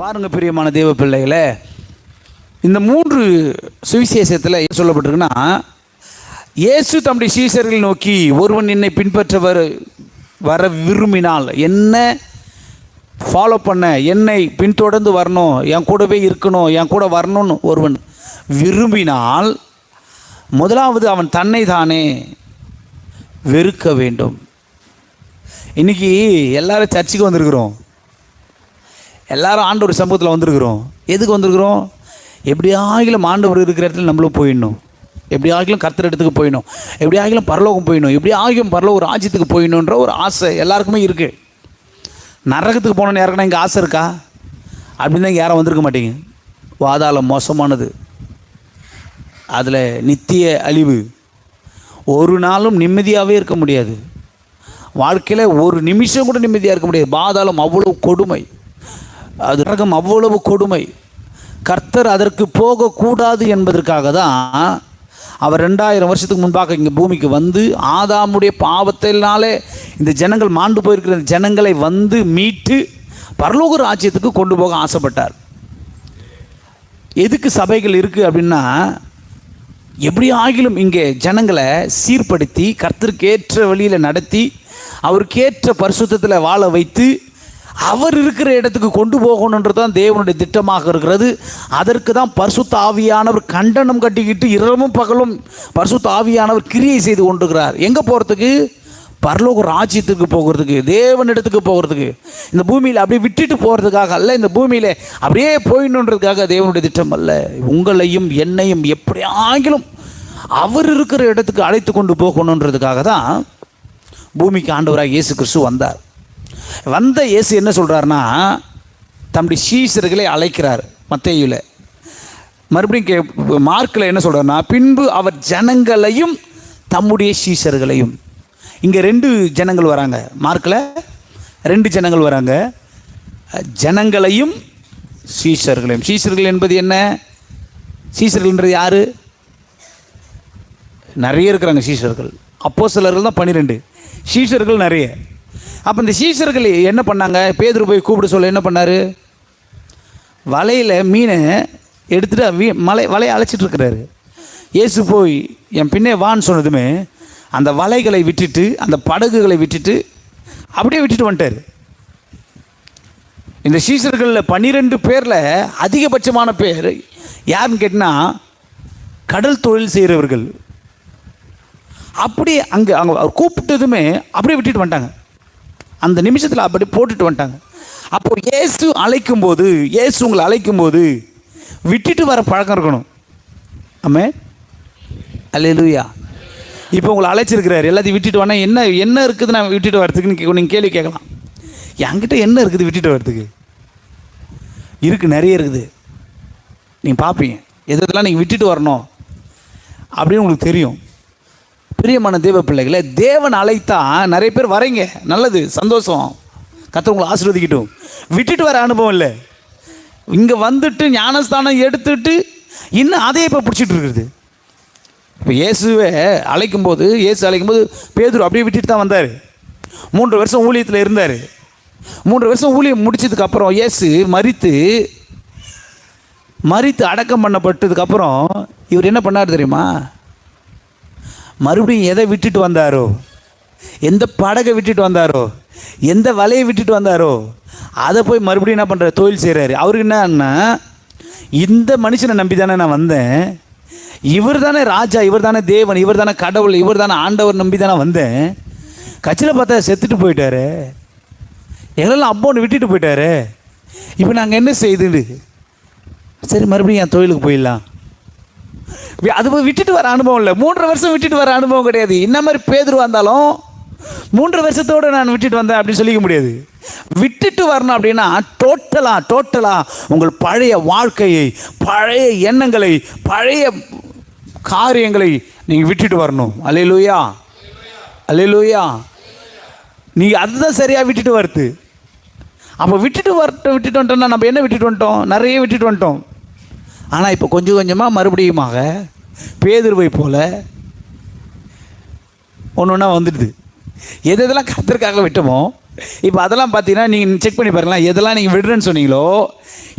பாருங்க பிரியமான தேவ பிள்ளைகளே, இந்த 3 சுவிசேஷத்தில் சொல்லப்பட்டிருக்குன்னா, இயேசு தம்முடைய சீஷர்களை நோக்கி, ஒருவன் என்னை பின்பற்ற வர விரும்பினால், என்ன ஃபாலோ பண்ண, என்னை பின்தொடர்ந்து வரணும், என் கூடவே இருக்கணும், என் கூட வரணும்னு ஒருவன் விரும்பினால், முதலாவது அவன் தன்னை தானே வெறுக்க வேண்டும். இன்றைக்கி எல்லாரும் சர்ச்சுக்கு வந்திருக்கிறோம், எல்லாரும் ஆண்டவர் சமூகத்தில் வந்திருக்கிறோம். எதுக்கு வந்திருக்கிறோம்? எப்படி ஆகிலும் ஆண்டவர் இருக்கிற இடத்துல நம்மளும் போயிடணும், எப்படி ஆகிலும் கர்த்தர் இடத்துக்கு போயிடணும், எப்படி ஆகிலும் பரலோகம் போயிடணும், எப்படி ஆகியும் பரலோக ராஜ்யத்துக்கு போயிடணுன்ற ஒரு ஆசை எல்லாருக்குமே இருக்குது. நரகத்துக்கு போகணுன்னு யாருக்குன்னா இங்கே ஆசை இருக்கா? அப்படின்னு தான் யாரும் வந்திருக்க மாட்டீங்க. வாதாளம் மோசமானது, அதில் நித்திய அழிவு, ஒரு நாளும் நிம்மதியாகவே இருக்க முடியாது. வாழ்க்கையில் ஒரு நிமிஷம் கூட நிம்மதியாக இருக்க முடியாது. பாதாளம் அவ்வளவு கொடுமை, அது நரகம் அவ்வளவு கொடுமை. கர்த்தர் அதற்கு போகக்கூடாது என்பதற்காக தான் அவர் 2000 வருஷத்துக்கு முன்பாக இங்கே பூமிக்கு வந்து, ஆதாமுடைய பாவத்தினாலே இந்த ஜனங்கள் மாண்டு போயிருக்கிற ஜனங்களை வந்து மீட்டு பரலோக ராஜ்யத்துக்கு கொண்டு போக ஆசைப்பட்டார். எதுக்கு சபைகள் இருக்குது அப்படின்னா, எப்படி ஆகிலும் இங்கே ஜனங்களை சீர்படுத்தி கர்த்தருக்கு ஏற்ற வழியில் நடத்தி அவருக்கேற்ற பரிசுத்தத்தில் வாழ வைத்து அவர் இருக்கிற இடத்துக்கு கொண்டு போகணுன்றது தான் தேவனுடைய திட்டமாக இருக்கிறது. அதற்கு தான் பரிசுத்த ஆவியானவர் கண்டனம் கட்டிக்கிட்டு இரவும் பகலும் பரிசுத்த ஆவியானவர் கிரியை செய்து கொண்டிருக்கிறார். எங்கே போகிறதுக்கு? பரலோக ராஜ்யத்துக்கு போகிறதுக்கு, தேவனிடத்துக்கு போகிறதுக்கு. இந்த பூமியில் அப்படியே விட்டுட்டு போகிறதுக்காக அல்ல, இந்த பூமியில் அப்படியே போயிடணுன்றதுக்காக தேவனுடைய திட்டம் அல்ல. உங்களையும் என்னையும் எப்படி ஆகிலும் அவர் இருக்கிற இடத்துக்கு அழைத்து கொண்டு போகணுன்றதுக்காக தான் பூமிக்கு ஆண்டவராக இயேசு கிறிஸ்து வந்தார். வந்த இயேசு என்ன சொல்கிறாருன்னா, தம்முடைய சீஷர்களை அழைக்கிறார். மத்தேயுவில் மறுபடியும் மார்க்கில் என்ன சொல்கிறாருன்னா, பின்பு அவர் ஜனங்களையும் தம்முடைய சீஷர்களையும். இங்கே 2 ஜனங்கள் வராங்க. மார்க்கில் 2 ஜனங்கள் வராங்க, ஜனங்களையும் சீஷர்களையும். சீஷர்கள் என்பது என்ன? சீஷர்கள்ன்றது யார்? நிறைய இருக்கிறாங்க சீஷர்கள். அப்போஸ்தலர்கள் தான் 12, சீஷர்கள் நிறைய. அப்போ இந்த சீஷர்கள் என்ன பண்ணாங்க? பேதுரு போய் கூப்பிட சொல்ல என்ன பண்ணார்? வலையில் மீனை எடுத்துகிட்டு வலையை அழைச்சிட்ருக்கிறாரு. இயேசு போய் என் பின்னே வான்னு சொன்னதுமே அந்த வலைகளை விட்டுட்டு, அந்த படகுகளை விட்டுட்டு அப்படியே விட்டுட்டு வந்துட்டார். இந்த சீஷர்களில் 12 பேரில் அதிகபட்சமான பேர் யாருன்னு கேட்டால் கடல் தொழில் செய்கிறவர்கள். அப்படியே அங்கே அவர் கூப்பிட்டதுமே அப்படியே விட்டுட்டு வந்துட்டாங்க. அந்த நிமிஷத்தில் அப்படி போட்டுட்டு வந்துட்டாங்க. அப்போது இயேசு அழைக்கும்போது, இயேசு உங்களை அழைக்கும்போது விட்டுட்டு வர பழக்கம் இருக்கணும். ஆமென், அல்லேலூயா. இப்போ உங்களை அழைச்சிருக்கிறாரு, எல்லாத்தையும் விட்டுட்டு வேணா என்ன இருக்குது நான் விட்டுட்டு வரதுக்குன்னு நீங்கள் கேள்வி கேட்கலாம். என்கிட்ட என்ன இருக்குது விட்டுட்டு வரதுக்கு? இருக்குது, நிறைய இருக்குது. நீங்கள் பார்ப்பீங்க எதெல்லாம் நீங்கள் விட்டுட்டு வரணும் அப்படின்னு உங்களுக்கு தெரியும். பிரியமான தேவ பிள்ளைகளை, தேவன் அழைத்தா நிறைய பேர் வரீங்க, நல்லது, சந்தோஷம், கர்த்தர் உங்களை ஆசீர்வதிக்கட்டும். விட்டுட்டு வர அனுபவம் இல்லை. இங்கே வந்துட்டு ஞானஸ்தானம் எடுத்துட்டு இன்னும் அதே இப்போ பிடிச்சிட்டு இருக்குது. இப்போ இயேசு அழைக்கும்போது பேதுரு அப்படியே விட்டுட்டு தான் வந்தார். 3 வருஷம் ஊழியத்தில் இருந்தார். 3 வருஷம் ஊழியம் முடிச்சதுக்கப்புறம் இயேசு மரித்து அடக்கம் பண்ணப்பட்டதுக்கப்புறம் இவர் என்ன பண்ணார் தெரியுமா? மறுபடியும் எதை விட்டுட்டு வந்தாரோ, எந்த படகை விட்டுட்டு வந்தாரோ, எந்த வலையை விட்டுட்டு வந்தாரோ, அதை போய் மறுபடியும் என்ன பண்ணுறாரு? தொழில் செய்கிறாரு. அவருக்கு என்னன்னா, இந்த மனுஷனை நம்பி தானே நான் வந்தேன், இவர் தானே ராஜா, இவர் தானே தேவன், இவர் தானே கடவுள், இவர் தானே ஆண்டவர் நம்பி தானே வந்தேன். கட்சியில் பார்த்தா செத்துட்டு போயிட்டாரு, எங்களெல்லாம் அப்போன்னு விட்டுட்டு போயிட்டாரு. இப்போ நாங்கள் என்ன செய்யுது? சரி, மறுபடியும் என் தொழிலுக்கு போயிடலாம். அது விட்டுட்டு வர அனுபவம் இல்லை. 3 வருஷம் விட்டுட்டு வர அனுபவம் கிடையாது. இந்த மாதிரி பேதுரு வந்தாலும் 3 வருஷத்தோடு நான் விட்டுட்டு வந்தேன் அப்படின்னு சொல்லிக்க முடியாது. விட்டுட்டு வரணும் அப்படின்னா டோட்டலாக உங்கள் பழைய வாழ்க்கையை, பழைய எண்ணங்களை, பழைய காரியங்களை நீங்கள் விட்டுட்டு வரணும். அல்லேலூயா, அல்லேலூயா. நீங்கள் அதுதான் சரியாக விட்டுட்டு வருது. அப்போ விட்டுட்டு வந்துட்டோம்னா நம்ம என்ன விட்டுட்டு வந்துட்டோம்? நிறைய விட்டுட்டு வந்துட்டோம். ஆனால் இப்போ கொஞ்சம் கொஞ்சமாக மறுபடியுமாக பேதுருவை போல ஒன்று ஒன்றா வந்துடுது. எதெல்லாம் கர்த்தருக்காக விட்டோமோ இப்போ அதெல்லாம் பார்த்தீங்கன்னா நீங்கள் செக் பண்ணி பாருங்களேன், எதெல்லாம் நீங்கள் விடுறேன்னு சொன்னீங்களோ,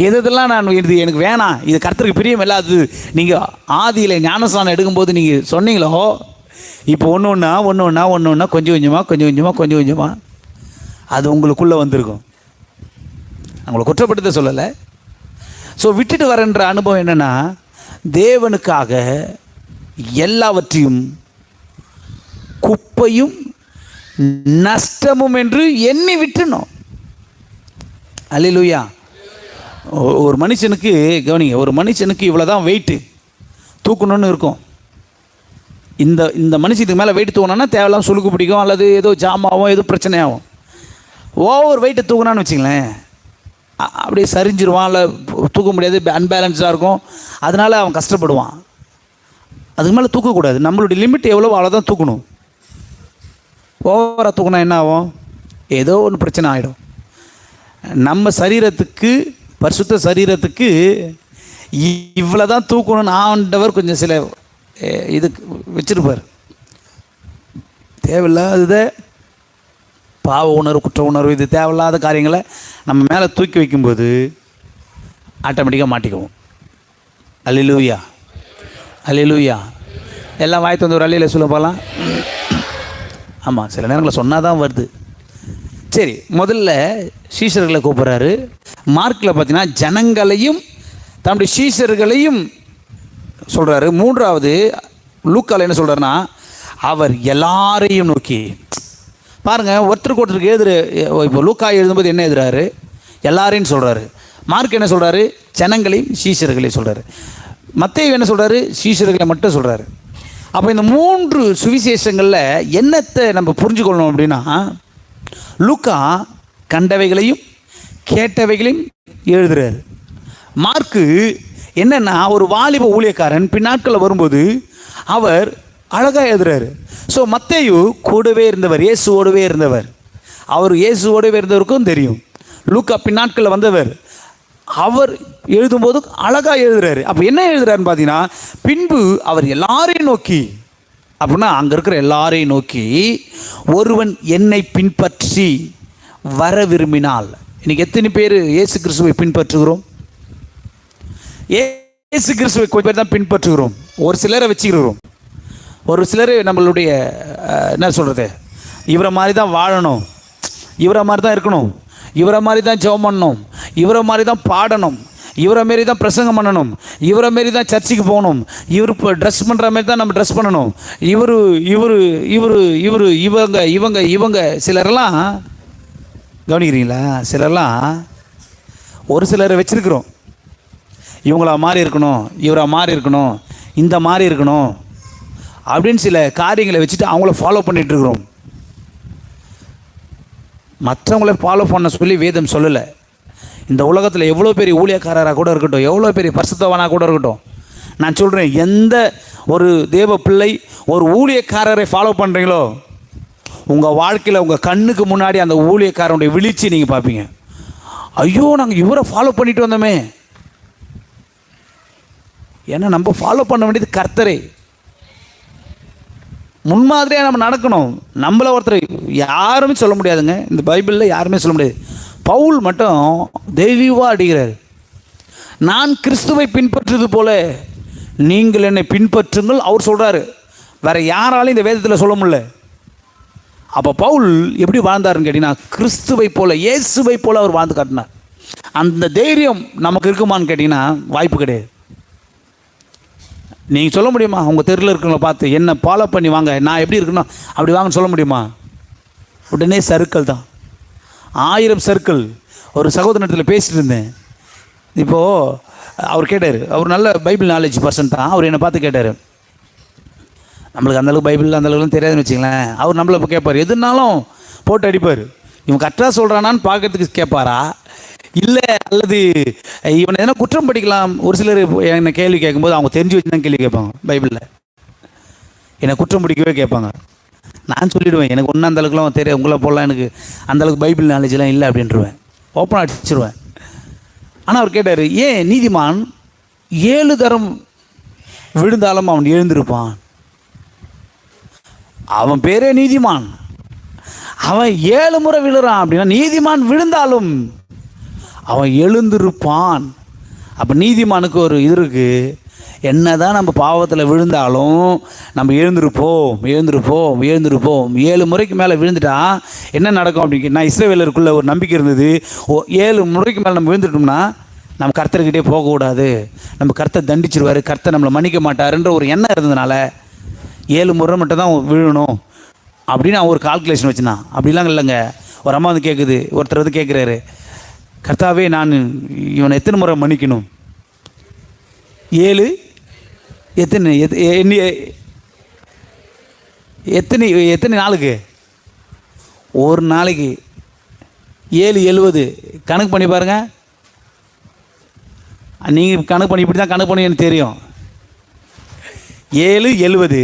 எதெல்லாம் நான் இது எனக்கு வேணாம், இது கர்த்தருக்கு பிரியம் இல்லாது நீங்கள் ஆதியில் ஞானஸ்நானம் எடுக்கும்போது நீங்கள் சொன்னீங்களோ, இப்போ ஒன்று ஒன்றா கொஞ்சம் கொஞ்சமாக அது உங்களுக்குள்ளே வந்திருக்கும். அவங்களை குற்றப்படுத்த சொல்லலை. ஸோ விட்டுட்டு வரன்ற அனுபவம் என்னென்னா, தேவனுக்காக எல்லாவற்றையும் குப்பையும் நஷ்டமும் என்று எண்ணி விட்டுணும். அல்லேலூயா. ஒரு மனுஷனுக்கு கவனிங்க, ஒரு மனுஷனுக்கு இவ்வளோதான் வெயிட்டு தூக்கணும்னு இருக்கும். இந்த மனுஷத்துக்கு மேலே வெயிட் தூக்கணும்னா தேவையில்லாம் சுளுக்கு பிடிக்கும், அல்லது ஏதோ ஜாமாவும் ஏதோ பிரச்சனையாகும். ஓவர் வெயிட்டை தூக்கணும்னு வச்சுங்களேன், அப்படியே சரிஞ்சிருவான், இல்லை தூக்க முடியாது, அன்பேலன்ஸாக இருக்கும். அதனால் அவன் கஷ்டப்படுவான். அதுக்கு மேலே தூக்கக்கூடாது. நம்மளுடைய லிமிட் எவ்வளோ அவ்வளோதான் தூக்கணும். ஓவராக தூக்கினா என்ன ஆகும்? ஏதோ ஒன்று பிரச்சனை ஆகிடும். நம்ம சரீரத்துக்கு, பரிசுத்த சரீரத்துக்கு இவ்வளோ தான் தூக்கணும்னு ஆண்டவர் கொஞ்சம் சில இதுக்கு வச்சுருப்பார். தேவையில்லாத பாவ உணர்வு, குற்ற உணர்வு, இது தேவையில்லாத காரியங்களை நம்ம மேலே தூக்கி வைக்கும்போது ஆட்டோமேட்டிக்காக மாட்டிக்குவோம். அல்லேலூயா, அல்லேலூயா. எல்லாம் வாய் தந்து ஒரு அல்லையில சொல்ல போகலாம். ஆமாம், சில நேரங்களில் சொன்னால் தான் வருது. சரி, முதல்ல சீஷர்களை கூப்பிட்றாரு. மார்க்கில் பார்த்தீங்கன்னா ஜனங்களையும் தம்முடைய சீஷர்களையும் சொல்கிறாரு. மூன்றாவது லூக்கால என்ன சொல்கிறாருன்னா, அவர் எல்லாரையும் நோக்கி. பாருங்கள், ஒருத்தருக்கு எழுதுற. இப்போ லூக்கா எழுதும்போது என்ன எழுதுறாரு? எல்லாரையும் சொல்கிறாரு. மார்க் என்ன சொல்கிறாரு? ஜனங்களையும் சீஷர்களையும் சொல்கிறாரு. மத்தேயு என்ன சொல்கிறாரு? சீஷர்களை மட்டும் சொல்கிறாரு. அப்போ இந்த மூன்று சுவிசேஷங்களில் என்னத்தை நம்ம புரிஞ்சுக்கொள்ளணும் அப்படின்னா, லூக்கா கண்டவைகளையும் கேட்டவைகளையும் எழுதுறாரு. மார்க்கு என்னென்னா, ஒரு வாலிப ஊழியக்காரன் பின்னாட்களில் வரும்போது அவர் அழகாக எழுதுறாரு. ஸோ மத்தேயு கூடவே இருந்தவர், இயேசுவோடவே இருந்தவர். அவர் இயேசுவோடவே இருந்தவருக்கும் தெரியும். லூக்கா பின்னாட்களில் வந்தவர், அவர் எழுதும்போது அழகாக எழுதுறாரு. அப்போ என்ன எழுதுறாருன்னு பார்த்தீங்கன்னா, பின்பு அவர் எல்லாரையும் நோக்கி, அப்படின்னா அங்கே இருக்கிற எல்லாரையும் நோக்கி, ஒருவன் என்னை பின்பற்றி வர விரும்பினால். இன்றைக்கி எத்தனை பேர் இயேசு கிறிஸ்துவை பின்பற்றுகிறோம்? இயேசு கிறிஸ்துவை கொஞ்சம் பேர் தான் பின்பற்றுகிறோம். ஒரு சிலரை வச்சுக்கிறோம். ஒரு சிலர் நம்மளுடைய என்ன சொல்கிறது, இவரை மாதிரி தான் வாழணும், இவரை மாதிரி தான் இருக்கணும், இவரை மாதிரி தான் ஜெபம் பண்ணணும், இவரை மாதிரி தான் பாடணும், இவரை மாரி தான் பிரசங்கம் பண்ணணும், இவரை மாரி தான் சர்ச்சுக்கு போகணும், இவர் இப்போ ட்ரெஸ் பண்ணுற மாதிரி தான் நம்ம ட்ரெஸ் பண்ணணும், இவர் இவர் இவர் இவர் இவங்க இவங்க இவங்க சிலரெல்லாம் கவனிக்கிறீங்களா? சிலர்லாம் ஒரு சிலரை வச்சுருக்குறோம். இவங்களா மாறி இருக்கணும், இவரை மாறி இருக்கணும், இந்த மாதிரி இருக்கணும் அப்படின்னு சில காரியங்களை வச்சுட்டு அவங்கள ஃபாலோ பண்ணிகிட்ருக்குறோம். மற்றவங்கள ஃபாலோ பண்ண சொல்லி வேதம் சொல்லலை. இந்த உலகத்தில் எவ்வளோ பெரிய ஊழியக்காரராக கூட இருக்கட்டும், எவ்வளோ பெரிய பரிசுத்தவனாக கூட இருக்கட்டும், நான் சொல்கிறேன், எந்த ஒரு தேவ பிள்ளை ஒரு ஊழியக்காரரை ஃபாலோ பண்ணுறீங்களோ, உங்கள் வாழ்க்கையில் உங்கள் கண்ணுக்கு முன்னாடி அந்த ஊழியக்காரனுடைய விழிச்சி நீங்கள் பார்ப்பீங்க. ஐயோ, நாங்கள் இவரை ஃபாலோ பண்ணிட்டு வந்தோமே. ஏன்னா நம்ம ஃபாலோ பண்ண வேண்டியது கர்த்தரை. முன்மாதிரியாக நம்ம நடக்கணும். நம்மளை ஒருத்தர் யாருமே சொல்ல முடியாதுங்க, இந்த பைபிளில் யாருமே சொல்ல முடியாது. பவுல் மட்டும் தெளிவாக அடிக்கிறார். நான் கிறிஸ்துவை பின்பற்றுவது போல நீங்கள் என்னை பின்பற்றுங்கள் அவர் சொல்கிறாரு. வேறு யாராலும் இந்த வேதத்தில் சொல்ல முடியல. அப்போ பவுல் எப்படி வாழ்ந்தாருன்னு கேட்டிங்கன்னா, கிறிஸ்துவை போல, இயேசுவை போல அவர் வாழ்ந்து காட்டினார். அந்த தைரியம் நமக்கு இருக்குமான்னு கேட்டிங்கன்னா வாய்ப்பு கிடையாது. நீங்கள் சொல்ல முடியுமா? உங்கள் தெருவில் இருக்கிறவங்கள பார்த்து என்னை ஃபாலோ பண்ணி வாங்க, நான் எப்படி இருக்கணும் அப்படி வாங்கன்னு சொல்ல முடியுமா? உடனே சர்க்கிள் தான், 1000 சர்க்கிள். ஒரு சகோதரத்தில் பேசிட்டு இருந்தேன். இப்போது அவர் கேட்டார், அவர் நல்ல பைபிள் நாலேஜ் பர்சன் தான். அவர் என்னை பார்த்து கேட்டார், நம்மளுக்கு அந்தளவுக்கு பைபிள் அந்தளவுக்குலாம் தெரியாதுன்னு வச்சுங்களேன். அவர் நம்மளை இப்போ கேட்பார், எதுனாலும் போட்டு அடிப்பார். இவன் கரெக்டாக சொல்கிறானான்னு பார்க்கறதுக்கு கேட்பாரா, இல்லை அல்லது இவனை எதனா குற்றம் படிக்கலாம். ஒரு சிலர் என்னை கேள்வி கேட்கும்போது அவங்க தெரிஞ்சு வச்சு தான் கேள்வி கேட்பாங்க. பைபிளில் என்னை குற்றம் பிடிக்கவே கேட்பாங்க. நான் சொல்லிவிடுவேன், எனக்கு ஒன்றும் அந்தளவுக்குலாம் தெரியாது, உங்களை போடலாம், எனக்கு அந்தளவுக்கு பைபிள் நாலேஜெலாம் இல்லை அப்படின்ட்டுருவேன், ஓப்பனாக அடிச்சிருவேன். ஆனால் அவர் கேட்டார், ஏன் நீதிமான் 7 தரம் விழுந்தாலும் அவன் எழுந்திருப்பான்? அவன் பேரே நீதிமான். அவன் 7 முறை விழுறான் அப்படின்னா நீதிமான் விழுந்தாலும் அவன் எழுந்திருப்பான். அப்போ நீதிமானுக்கு ஒரு இது இருக்குது, என்னதான் நம்ம பாவத்தில் விழுந்தாலும் நம்ம எழுந்திருப்போம் 7 முறைக்கு மேலே விழுந்துட்டா என்ன நடக்கும் அப்படின்னு நான் இஸ்ரவேலருக்குள்ள ஒரு நம்பிக்கை இருந்தது. 7 முறைக்கு மேலே நம்ம விழுந்துட்டோம்னா நம்ம கர்த்தர்கிட்டே போகக்கூடாது, நம்ம கர்த்தர் தண்டிச்சிருவார், கர்த்தர் நம்மளை மன்னிக்க மாட்டாருன்ற ஒரு எண்ணம் இருந்ததுனால 7 முறை மட்டும் தான் விழணும் அப்படின்னு அவன் ஒரு கால்குலேஷன் வச்சுனான். அப்படிலாம் இல்லைங்க. ஒரு அம்மா வந்து கேட்குது, ஒருத்தர் வந்து கேட்குறாரு, கர்த்தாவே நான் இவனை எத்தனை முறை மன்னிக்கணும்? 7 எத்தனை நாளுக்கு? ஒரு நாளைக்கு 7 70 கணக்கு பண்ணி பாருங்கள். நீங்கள் கணக்கு பண்ணி இப்படி தான் கணக்கு பண்ணி எனக்கு தெரியும். 7 70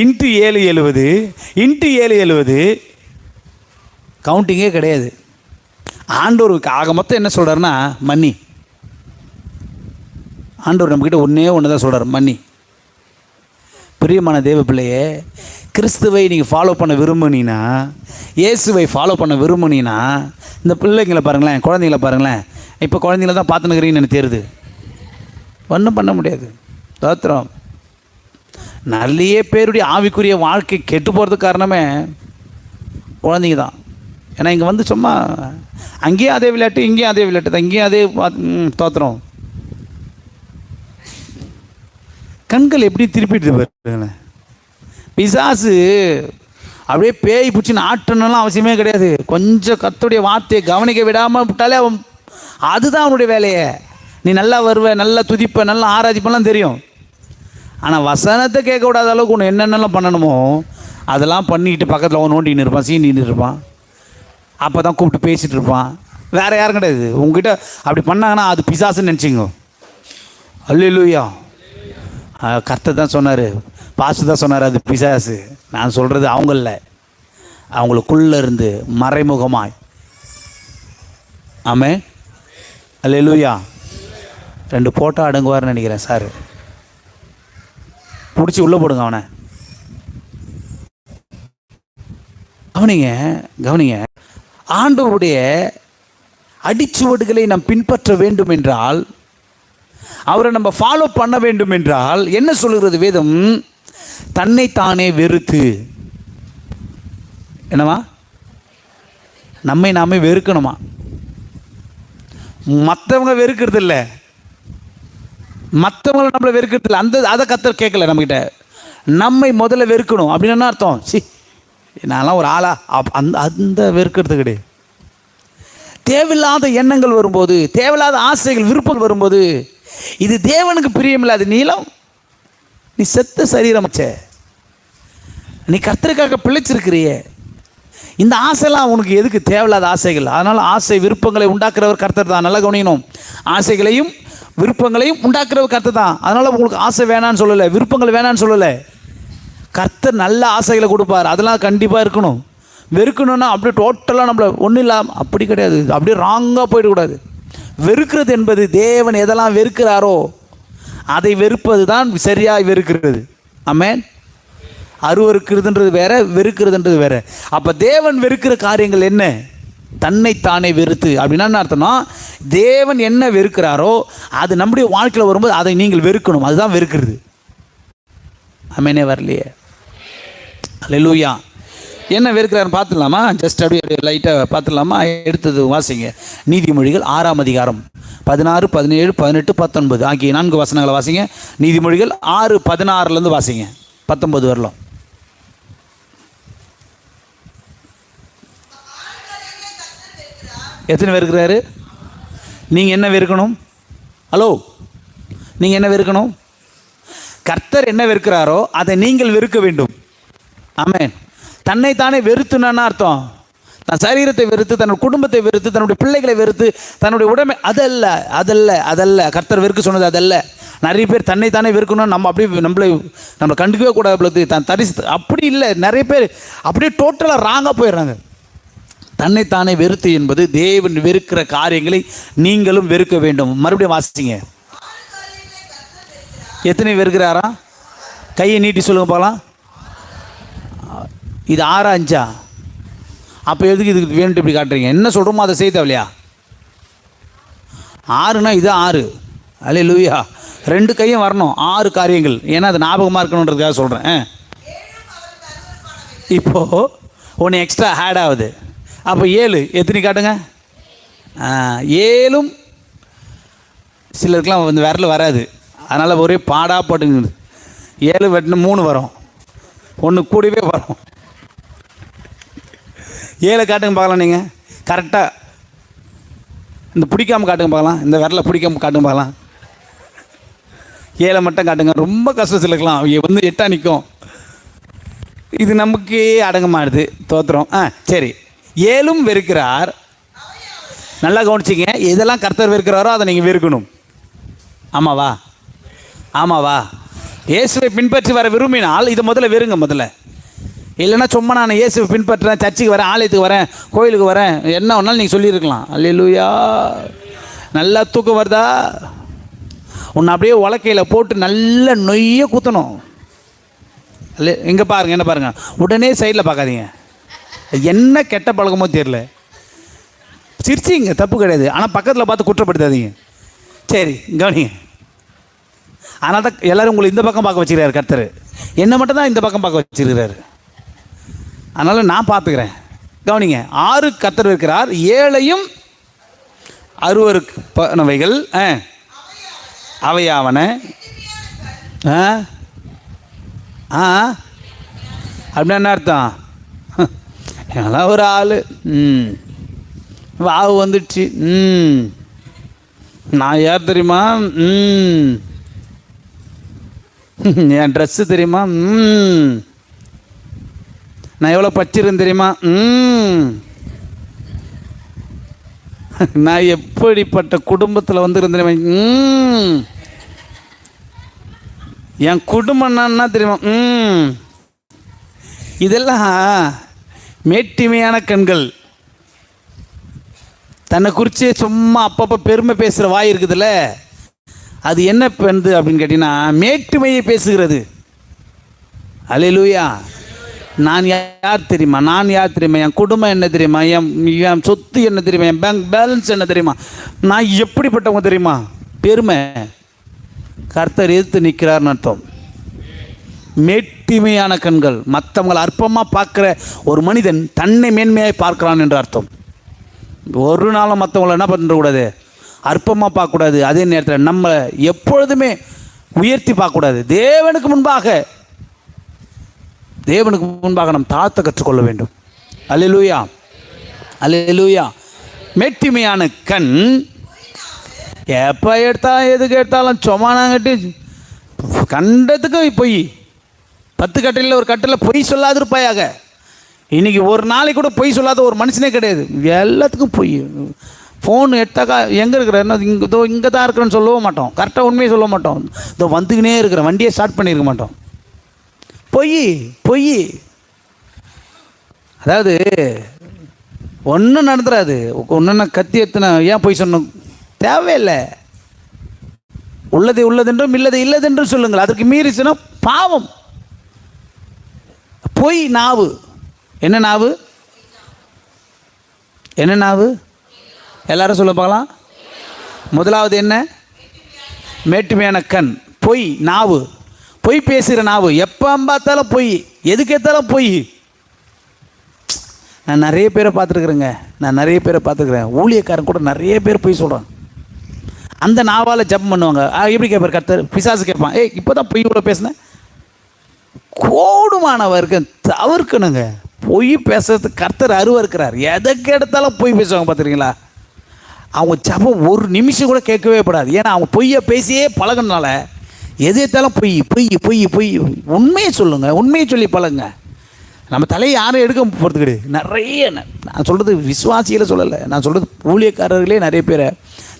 இன்ட்டு 7 70 இன்ட்டு 7 70 கவுண்டிங்கே கிடையாது. ஆண்டவருக்கு ஆக மொத்தம் என்ன சொல்கிறாருன்னா மன்னி. ஆண்டவர் நம்மக்கிட்ட ஒன்று தான் சொல்கிறார், மன்னி. பிரியமான தேவ பிள்ளையே, கிறிஸ்துவை நீங்கள் ஃபாலோ பண்ண விரும்புனீங்கன்னா, இயேசுவை ஃபாலோ பண்ண விரும்புனீங்கன்னா, இந்த பிள்ளைங்களை பாருங்களேன், குழந்தைங்கள பாருங்களேன். இப்போ குழந்தைங்கள தான் பார்த்துனுக்கிறீங்கன்னு எனக்கு தெரியுது. ஒன்றும் பண்ண முடியாது. தோத்திரம். நிறைய பேருடைய ஆவிக்குரிய வாழ்க்கை கெட்டு போகிறதுக்கு காரணமே குழந்தைங்க தான். ஏன்னா இங்கே வந்து சும்மா அங்கேயும் அதே விளையாட்டு, இங்கேயும் அதே விளையாட்டு தான், இங்கேயும் அதே தோத்திரம். கண்கள் எப்படி திருப்பிட்டு பாருங்களேன். பிசாசு அப்படியே பேய் பிடிச்சின்னு ஆட்டணும்லாம் அவசியமே கிடையாது. கொஞ்சம் கர்த்தருடைய வார்த்தையை கவனிக்க விடாமல் விட்டாலே அவன், அதுதான் அவனுடைய வேலையை. நீ நல்லா வருவ, நல்லா துதிப்ப, நல்லா ஆராதிப்பெல்லாம் தெரியும். ஆனால் வசனத்தை கேட்க விடாத அளவுக்கு ஒன்று என்னென்னலாம் பண்ணணுமோ அதெல்லாம் பண்ணிக்கிட்டு பக்கத்தில் அவன் நோண்டின்னு இருப்பான், சீண்டின்னு இருப்பான். அப்போ தான் கூப்பிட்டு பேசிகிட்டு இருப்பான். வேறு யாரும் கிடையாது. உங்ககிட்ட அப்படி பண்ணாங்கன்னா அது பிசாசுன்னு நினச்சிங்க. அல்லேலூயா. கர்த்தர் தான் சொன்னார், பாஸ்டர் தான் சொன்னார், அது பிசாசு. நான் சொல்கிறது அவங்கள, அவங்களுக்குள்ளே இருந்து மறைமுகமாய். ஆமே. அல்லேலூயா. 2 போட்டோ அடங்குவார்னு நினைக்கிறேன் சார். பிடிச்சி உள்ளே போடுங்க அவனை. கவனிங்க. ஆண்டவருடைய அடிச்சுவடுகளை நாம் பின்பற்ற வேண்டும் என்றால், அவரை நம்ம ஃபாலோ பண்ண வேண்டும் என்றால் என்ன சொல்லுகிறது வேதம்? தன்னைத்தானே வெறுத்து, என்னவா? நம்மை நாமே வெறுக்கணுமா? மற்றவங்க வெறுக்கிறது இல்லை, மற்றவங்களை நம்மளை வெறுக்கிறது இல்லை. அதை கர்த்தர் கேட்கல நம்மக்கிட்ட. நம்மை முதல்ல வெறுக்கணும். அப்படின்னு என்ன அர்த்தம்? நான்லாம் ஒரு ஆளா அந்த வெறுக்கிறது கிடையாது. தேவையில்லாத எண்ணங்கள் வரும்போது, தேவையில்லாத ஆசைகள், விருப்பங்கள் வரும்போது, இது தேவனுக்கு பிரியமில்லாத நீளம். நீ செத்த சரீரமச்ச, நீ கர்த்தருக்காக பிழைச்சிருக்கிறியே, இந்த ஆசைலாம் உனக்கு எதுக்கு? தேவையில்லாத ஆசைகள். அதனால் ஆசை விருப்பங்களை உண்டாக்குறவர் கர்த்தர் தான். நல்லா கவனிக்கணும். ஆசைகளையும் விருப்பங்களையும் உண்டாக்குறவர் கர்த்தர் தான். அதனால் உங்களுக்கு ஆசை வேணான்னு சொல்லலை, விருப்பங்கள் வேணான்னு சொல்லலை. கர்த்தர் நல்ல ஆசைகளை கொடுப்பார், அதெல்லாம் கண்டிப்பாக இருக்கணும். வெறுக்கணுன்னா அப்படியே டோட்டலாக நம்மளை ஒன்றும் இல்லாமல் அப்படி கிடையாது. அப்படியே ராங்காக போயிடக்கூடாது. வெறுக்கிறது என்பது தேவன் எதெல்லாம் வெறுக்கிறாரோ அதை வெறுப்பது தான் சரியாக வெறுக்கிறது. ஆமென். அருவருக்கிறதுன்றது வேற, வெறுக்கிறதுன்றது வேற. அப்போ தேவன் வெறுக்கிற காரியங்கள் என்ன? தன்னைத்தானே வெறுத்து. அப்படின்னா என்ன அர்த்தம்னா, தேவன் என்ன வெறுக்கிறாரோ அது நம்முடைய வாழ்க்கையில் வரும்போது அதை நீங்கள் வெறுக்கணும். அதுதான் வெறுக்கிறது. ஆமெனே. வரலையே. அல்லேலூயா. என்ன வெறுக்கிறாருன்னு பார்த்துடலாமா? ஜஸ்ட் அப்படியே லைட்டாக பார்த்துடலாமா? எடுத்தது வாசிங்க. நீதிமொழிகள் 6ஆம் அதிகாரம் 16, 17, 18, 19 ஆகிய 4 வசனங்களை வாசிங்க. நீதிமொழிகள் 6:16 வாசிங்க, 19 வரலாம். எத்தனை வெறுக்கிறாரு? நீங்கள் என்ன வெறுக்கணும்? ஹலோ, நீங்கள் என்ன வெறுக்கணும்? கர்த்தர் என்ன வெறுக்கிறாரோ அதை நீங்கள் வெறுக்க வேண்டும். ஆமென். தன்னைத்தானே வெறுத்துனா அர்த்தம் தன் சரீரத்தை வெறுத்து, தன்னுடைய குடும்பத்தை வெறுத்து, தன்னுடைய பிள்ளைகளை வெறுத்து, தன்னுடைய உடைமை, அதல்ல கர்த்தர் வெறுக்க சொன்னது அதல்ல. நிறைய பேர் தன்னைத்தானே வெறுக்கணும், நம்ம அப்படியே நம்மளை கண்டுக்கவே கூடாது, தான் தரிசி அப்படி இல்லை. நிறைய பேர் அப்படியே டோட்டலாக ராங்காக போயிடுறாங்க. தன்னைத்தானே வெறுத்து என்பது தேவன் வெறுக்கிற காரியங்களை நீங்களும் வெறுக்க வேண்டும். மறுபடியும் வாசிச்சிங்க. எத்தனை வெறுக்கிறாரா? கையை நீட்டி சொல்லுங்க பார்க்கலாம். இது 6 5 அப்போ எதுக்கு இதுக்கு வேணுட்டு இப்படி காட்டுறீங்க? என்ன சொல்கிறோமோ அதை செய்ய தேவையா? 6னா இது 6. அல்லேலூயா. 2 கையும் வரணும், 6 காரியங்கள். ஏன்னா அது ஞாபகமாக இருக்கணுன்றதுக்காக சொல்கிறேன். இப்போது ஒன்று எக்ஸ்ட்ரா ஆட் ஆகுது. அப்போ 7 எத்தனை காட்டுங்க? 7ம் சிலருக்குலாம் வந்து விரல் வராது, அதனால் ஒரே பாடாக போட்டுங்க. 7 வெட்டின 3 வரும், 1 கூடவே வரும். 7 காட்டுங்க பார்க்கலாம். நீங்கள் கரெக்டாக இந்த பிடிக்காமல் காட்டுங்க பார்க்கலாம். இந்த விரலை பிடிக்காமல் காட்டுங்க பார்க்கலாம். 7 மட்டும் காட்டுங்க. ரொம்ப கஷ்டம் சிலருக்கலாம். வந்து 8 நிற்கும். இது நமக்கே அடங்க மாட்டுது. தோத்துறோம். சரி. 7ம் வெறுக்கிறார். நல்லா கவனிச்சிங்க. எதெல்லாம் கர்த்தர் வெறுக்கிறாரோ அதை நீங்கள் வெறுக்கணும். ஆமாவா? ஆமாவா? இயேசுவை பின்பற்றி வர விரும்பினால் இதை முதல்ல வெறுங்க. முதல்ல இல்லைன்னா சும்மா நான் இயேசுவை பின்பற்றுறேன், சர்ச்சுக்கு வரேன், ஆலயத்துக்கு வரேன், கோயிலுக்கு வரேன், என்ன ஒன்றாலும் நீங்கள் சொல்லியிருக்கலாம். அல்லேலூயா. நல்லா தூக்கம் வருதா? உன்னை அப்படியே உலக்கையில் போட்டு நல்ல நொய்ய குத்தணும். இல்லை இங்கே பாருங்கள், என்ன பாருங்கள். உடனே சைடில் பார்க்காதீங்க. என்ன கெட்ட பழக்கமோ தெரியல. சிரிச்சிங்க, தப்பு கிடையாது. ஆனால் பக்கத்தில் பார்த்து குற்றப்படுத்தாதீங்க. சரி, கவனிங்க. அதனால தான் எல்லோரும் உங்களை இந்த பக்கம் பார்க்க வச்சுக்கிறாரு கர்த்தர். என்னை மட்டும் தான் இந்த பக்கம் பார்க்க வச்சுருக்கிறாரு. அதனால் நான் பார்த்துக்கிறேன். கவனிங்க. 6 கர்த்தர் இருக்கிறார். 7ஐயும் அருவருப்பானவைகள் அவையாவன. அப்படின்னா என்ன அர்த்தம்? எல்லாம் ஒரு ஆள் வாவு வந்துடுச்சு. நான் யார் தெரியுமா? என் ட்ரெஸ்ஸு தெரியுமா? நான் எவ்வளோ பச்சிருந்தேன் தெரியுமா? நான் எப்படிப்பட்ட குடும்பத்தில் வந்து இருந்தேன். என் குடும்பம் என்ன தெரியுமா? இதெல்லாம் மேட்டிமையான கண்கள். தன்னை குறித்து சும்மா அப்பப்போ பெருமை பேசுகிற வாய் இருக்குதுல்ல, அது என்ன பண்ணுது அப்படின்னு கேட்டிங்கன்னா மேட்டுமையை பேசுகிறது. அல்லேலூயா. நான் யார் தெரியுமா? நான் யார் தெரியுமா? என் குடும்பம் என்ன தெரியுமா? என் சொத்து என்ன தெரியுமா? என் பேங்க் பேலன்ஸ் என்ன தெரியுமா? நான் எப்படிப்பட்டவங்க தெரியுமா? பெருமை. கர்த்தர் எதிர்த்து நிற்கிறார்னு அர்த்தம். மேட்டிமையான கண்கள். மற்றவங்களை அற்பமாக பார்க்குற ஒரு மனிதன் தன்னை மேன்மையாக பார்க்கிறான் என்று அர்த்தம். ஒரு நாளும் மற்றவங்களை என்ன பண்ணக்கூடாது? அற்பமாக பார்க்கக்கூடாது. அதே நேரத்தில் நம்ம எப்பொழுதுமே உயர்த்தி பார்க்கக்கூடாது. தேவனுக்கு முன்பாக நம்ம தாழ்த்த கற்றுக்கொள்ள வேண்டும். அல்லேலூயா. அல்லேலூயா. மேட்டிமையான கண் எப்போ எதுக்கு எடுத்தாலும் சொமானாங்கட்டி கண்டத்துக்கு பொய். 10 கட்டிலில் ஒரு கட்டில் பொய் சொல்லாதிருப்பாயாக. இன்றைக்கி ஒரு நாளைக்கு கூட பொய் சொல்லாத ஒரு மனுஷனே கிடையாது. எல்லாத்துக்கும் பொய். ஃபோன் எடுத்தாக்கா எங்கே இருக்கிற என்ன இங்கே தான் இருக்கிறேன்னு சொல்லவும் மாட்டோம். கரெக்டாக உண்மையை சொல்ல மாட்டோம். இதோ வந்துக்கினே இருக்கிற வண்டியை ஸ்டார்ட் பண்ணியிருக்க மாட்டோம். பொய். அதாவது ஒன்றும் நடந்துடாது. ஒன்றுன்னா கத்தி எத்தனை ஏன் பொய் சொன்னோம்? தேவையில்லை. உள்ளதை உள்ளதென்றும் இல்லதை இல்லதென்றும் சொல்லுங்கள். அதுக்கு மீறிச்சுன்னா பாவம். பொய் நாவு. என்ன நாவு? என்ன நாவு? எல்லாரும் சொல்ல பார்க்கலாம். முதலாவது என்ன? மேட்டுமையான கண். பொய் நாவு. பொய் பேசுகிற நாவு. எப்போ பார்த்தாலும் பொய், எதுக்கு எடுத்தாலும் பொய். நான் நிறைய பேரை பார்த்துருக்குறேன். ஊழியக்காரன் கூட நிறைய பேர் பொய் சொல்கிறான். அந்த நாவால் ஜெபம் பண்ணுவாங்க. எப்படி கேட்பார் கர்த்தர்? பிசாசு கேட்பான். இப்போ தான் பொய் கூட பேசினேன். கோடுமானவருக்கு தவிர்க்கணுங்க. பொய் பேசுறதுக்கு கர்த்தர் இருக்கிறார். எதுக்கு எடுத்தாலும் பொய் பேசுவாங்க பார்த்துருக்கீங்களா? அவங்க ஜெபம் ஒரு நிமிஷம் கூட கேட்கவே படாது. ஏன்னா அவங்க பொய்யை பேசியே பழகினால எது எடுத்தாலும் பொய். உண்மையை சொல்லுங்கள், உண்மையை சொல்லி பழகுங்க. நம்ம தலையை யாரும் எடுக்க போகிறது கிடையாது. நிறைய நான் சொல்கிறது விசுவாசியில் சொல்லலை, நான் சொல்கிறது ஊழியக்காரர்களே நிறைய பேரை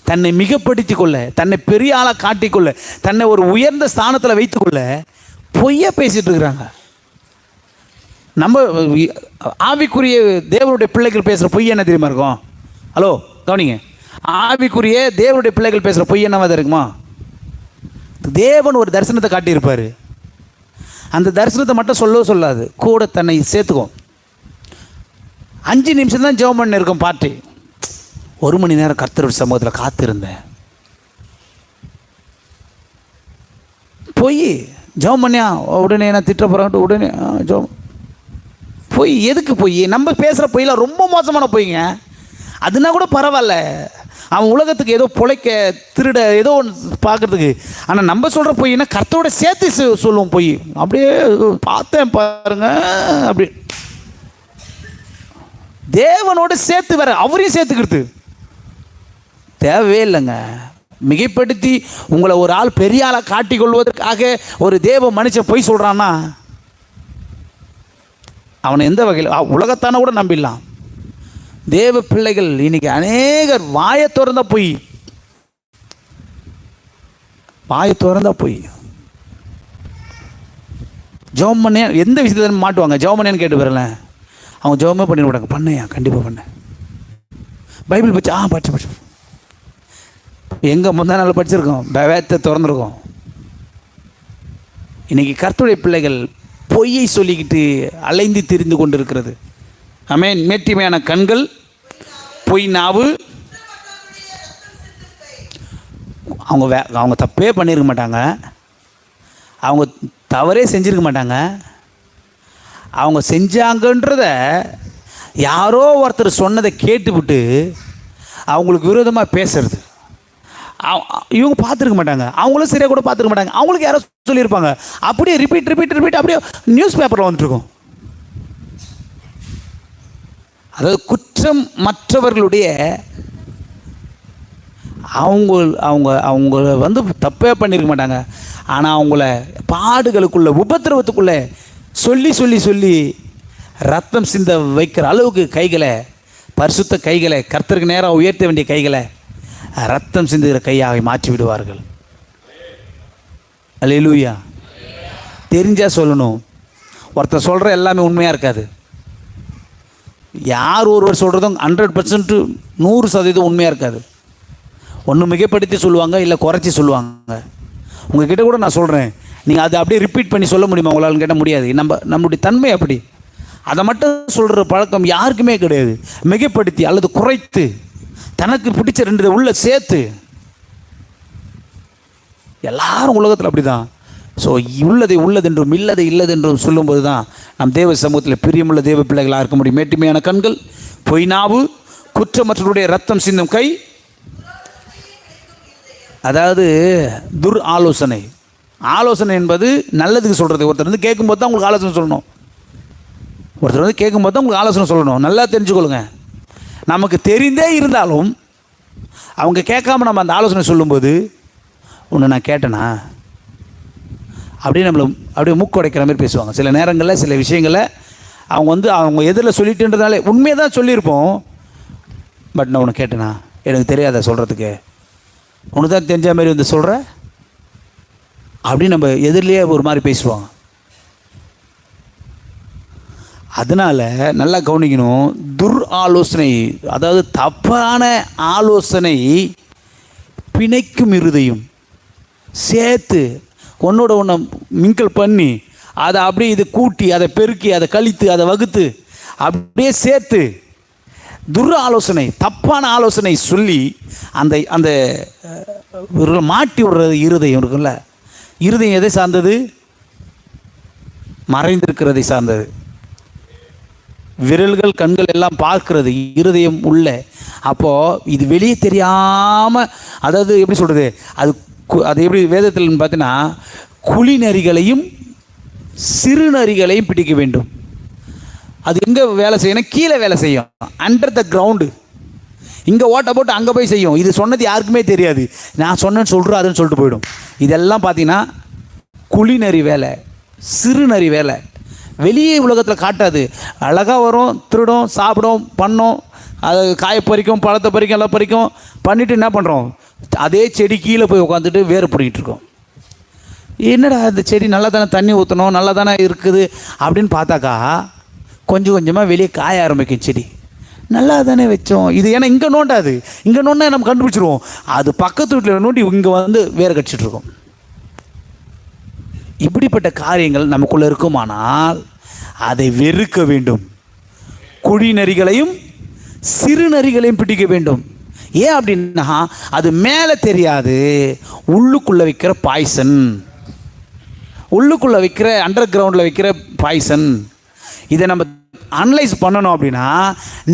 தன்னை மிகப்படுத்தி கொள்ள, தன்னை பெரிய ஆளாக காட்டிக்கொள்ள, தன்னை ஒரு உயர்ந்த ஸ்தானத்தில் வைத்துக்கொள்ள பொய்யா பேசிகிட்டு இருக்கிறாங்க. நம்ம ஆவிக்குரிய தேவனுடைய பிள்ளைகள் பேசுகிற பொய் என்ன தெரியுமா இருக்கும்? ஹலோ கவனிங்க. ஆவிக்குரிய தேவனுடைய பிள்ளைகள் பேசுகிற பொய் என்னவாக இருக்குமா? தேவன் ஒரு தரிசனத்தை காட்டியிருப்பார். அந்த தரிசனத்தை மட்டும் சொல்லவும் சொல்லாது, கூட தன்னை சேர்த்துக்கும். 5 நிமிஷம் தான் ஜெபம் பண்ண இருக்கும் பாட்டு. 1 மணி நேரம் கர்த்தருடைய சமூகத்தில் காத்திருந்தேன். போய் ஜெபம் பண்ணியா உடனே என்ன திட்ட போகிறான்ட்டு உடனே ஜெபம் போய் எதுக்கு போய் நம்ம பேசுகிற பொய்லாம் ரொம்ப மோசமான பொய்ங்க. அதுனா கூட பரவாயில்ல, அவன் உலகத்துக்கு ஏதோ பொழைக்க திருட ஏதோ ஒன்று பார்க்குறதுக்கு. ஆனால் நம்ம சொல்கிற பொய்னா கர்த்தரோட சேர்த்து சொல்லுவோம் பொய். அப்படியே பார்த்தேன் பாருங்க, அப்படி தேவனோட சேர்த்து வேற அவரையும் சேர்த்துக்கிறது தேவையே இல்லைங்க. மிகைப்படுத்தி உங்களை ஒரு ஆள் பெரிய ஆளாக காட்டிக்கொள்வதற்காக ஒரு தேவ மனுஷன் பொய் சொல்கிறான்னா அவனை எந்த வகையில் உலகத்தான கூட நம்பிடலாம். தேவ பிள்ளைகள் இன்னைக்கு அநேகர் வாயை திறந்த பொய், வாயை திறந்த பொய். ஜெபம் பண்ண எந்த விஷயத்துல மாட்டுவாங்க, ஜெபம் பண்ணேன்னு கேட்டு வரல, அவங்க ஜெபமே பண்ணி விடாங்க. பண்ணையா கண்டிப்பாக பண்ண பைபிள் படிச்சு படிச்சு எங்கே முந்தா நாள் படிச்சிருக்கோம், வேதத்தை திறந்துருக்கோம். இன்னைக்கு கர்த்தருடைய பிள்ளைகள் பொய்யை சொல்லிக்கிட்டு அலைந்து திரிந்து கொண்டு இருக்கிறது. ஆமென். மேட்டிமையான கண்கள், பொய் நாவு. அவங்க தப்பே பண்ணியிருக்க மாட்டாங்க, அவங்க தவறே செஞ்சுருக்க மாட்டாங்க. அவங்க செஞ்சாங்கன்றத யாரோ ஒருத்தர் சொன்னதை கேட்டுவிட்டு அவங்களுக்கு விரோதமாக பேசுறது. இவங்க பார்த்துருக்க மாட்டாங்க, அவங்களும் சரியாக கூட பார்த்துருக்க மாட்டாங்க, அவங்களுக்கு யாரோ சொல்லியிருப்பாங்க. அப்படியே ரிப்பீட் அப்படியே நியூஸ் பேப்பரில் வந்துட்டுருக்கோம். அதாவது குற்றம் மற்றவர்களுடைய அவங்க தப்பே பண்ணியிருக்க மாட்டாங்க. ஆனால் அவங்கள பாடுகளுக்குள்ள உபத்திரவத்துக்குள்ளே சொல்லி ரத்தம் சிந்த வைக்கிற அளவுக்கு கைகளை, பரிசுத்த கைகளை, கர்த்தருக்கு நேராக உயர்த்த வேண்டிய கைகளை ரத்தம் சிந்துகிற கையாக மாற்றி விடுவார்கள். அல்லேலூயா. தெரிஞ்சால் சொல்லணும். ஒருத்தர் சொல்கிற எல்லாமே உண்மையாக இருக்காது. யார் ஒருவர் சொல்கிறதும் 100% 100% உண்மையாக இருக்காது. ஒன்று மிகைப்படுத்தி சொல்லுவாங்க, இல்லை குறைச்சி சொல்லுவாங்க. உங்ககிட்ட கூட நான் சொல்கிறேன், நீங்கள் அதை அப்படியே ரிப்பீட் பண்ணி சொல்ல முடியுமா உங்களால் கேட்டால் முடியாது. நம்முடைய தன்மை அப்படி. அதை மட்டும் சொல்கிற பழக்கம் யாருக்குமே கிடையாது. மிகைப்படுத்தி அல்லது குறைத்து தனக்கு பிடிச்ச 2 உள்ள சேர்த்து எல்லாரும் உலகத்தில் அப்படி தான். ஸோ உள்ளதை உள்ளதென்றும் இல்லதை இல்லதென்றும் சொல்லும்போது தான் நம் தேவ சமூகத்தில் பிரியமுள்ள தேவ பிள்ளைகளாக இருக்க முடியும். மேட்டிமையான கண்கள், பொய் நாவு, குற்றமற்றவருடைய ரத்தம் சிந்தும் கை. அதாவது துர் ஆலோசனை. ஆலோசனை என்பது நல்லதுக்கு சொல்கிறது. ஒருத்தர் வந்து கேட்கும்போது தான் உங்களுக்கு ஆலோசனை சொல்லணும். ஒருத்தர் வந்து கேட்கும்போது தான் உங்களுக்கு ஆலோசனை சொல்லணும். நல்லா தெரிஞ்சுக்கொள்ளுங்க. நமக்கு தெரிந்தே இருந்தாலும் அவங்க கேட்காம நம்ம அந்த ஆலோசனை சொல்லும்போது, ஒன்று நான் கேட்டேனா அப்படியே நம்மளை அப்படியே மூக்கு உடைக்கிற மாதிரி பேசுவாங்க. சில நேரங்களில் சில விஷயங்களை அவங்க எதில் சொல்லிட்டுன்றதுனாலே உண்மையை தான் சொல்லியிருப்போம். பட் நான் உன்னை கேட்டேனா, எனக்கு தெரியாத சொல்கிறதுக்கு, உனக்கு தான் தெரிஞ்ச மாதிரி வந்து சொல்கிற அப்படின்னு நம்ம எதிரிலேயே ஒரு மாதிரி பேசுவாங்க. அதனால் நல்லா கவனிக்கணும். துர் ஆலோசனை, அதாவது தப்பான ஆலோசனை பிணைக்கும் இருதையும் சேர்த்து ஒன்றோட ஒன்று மிங்கிள் பண்ணி அதை அப்படியே இது கூட்டி அதை பெருக்கி அதை கழித்து அதை வகுத்து அப்படியே சேர்த்து துர் ஆலோசனை, தப்பான ஆலோசனை சொல்லி அந்த அந்த மாட்டி விடுறது இருதயம் இருக்குல்ல. இருதயம் எதை சார்ந்தது? மறைந்திருக்கிறதை சார்ந்தது. விரல்கள் கண்கள் எல்லாம் பார்க்கிறது, இருதயம் உள்ள. அப்போது இது வெளியே தெரியாமல், அதாவது எப்படி சொல்கிறது, அது எப்படி வேதத்தில் பார்த்தீங்கன்னா குழி நரிகளையும் சிறு நரிகளையும் பிடிக்க வேண்டும். அது எங்கே வேலை செய்யணும்? கீழே வேலை செய்யும், அண்டர் த கிரவுண்டு. இங்கே ஓட்ட போட்டு அங்கே போய் செய்யும். இது சொன்னது யாருக்குமே தெரியாது. நான் சொன்னேன்னு சொல்கிறாருன்னு சொல்லிட்டு போயிடும். இதெல்லாம் பார்த்தீங்கன்னா குழி நரி வேலை, சிறு நரி வேலை. வெளியே உலகத்தில் காட்டாது. அழகாக வரும், திருடும், சாப்பிடும், பண்ணோம், அது காய பறிக்கும், பழத்தை பறிக்கும், எல்லாம் பறிக்கும். பண்ணிவிட்டு என்ன பண்ணுறோம்? அதே செடி கீழே போய் உட்காந்துட்டு வேறு பிடிக்கிட்டு இருக்கோம். என்னடா இந்த செடி நல்லா தானே தண்ணி ஊற்றணும், நல்லா தானே இருக்குது அப்படின்னு பார்த்தாக்கா கொஞ்சம் கொஞ்சமாக வெளியே காய ஆரம்பிக்கும் செடி. நல்லா தானே வச்சோம் இது. ஏன்னா இங்கே நோண்டாது, இங்கே நோண்டா நம்ம கண்டுபிடிச்சிருவோம். அது பக்கத்து வீட்டில் நோண்டி இங்கே வந்து வேறு கடிச்சிட்ருக்கோம். இப்படிப்பட்ட காரியங்கள் நமக்குள்ளே இருக்குமானால் அதை வெறுக்க வேண்டும். குழி நரிகளையும் சிறு நரிகளையும் பிடிக்க வேண்டும். ஏன் அப்படின்னா அது மேலே தெரியாது, உள்ளுக்குள்ளே வைக்கிற பாய்சன், உள்ளுக்குள்ளே வைக்கிற அண்டர் கிரவுண்டில் வைக்கிற பாய்சன். இதை நம்ம அனலைஸ் பண்ணணும் அப்படின்னா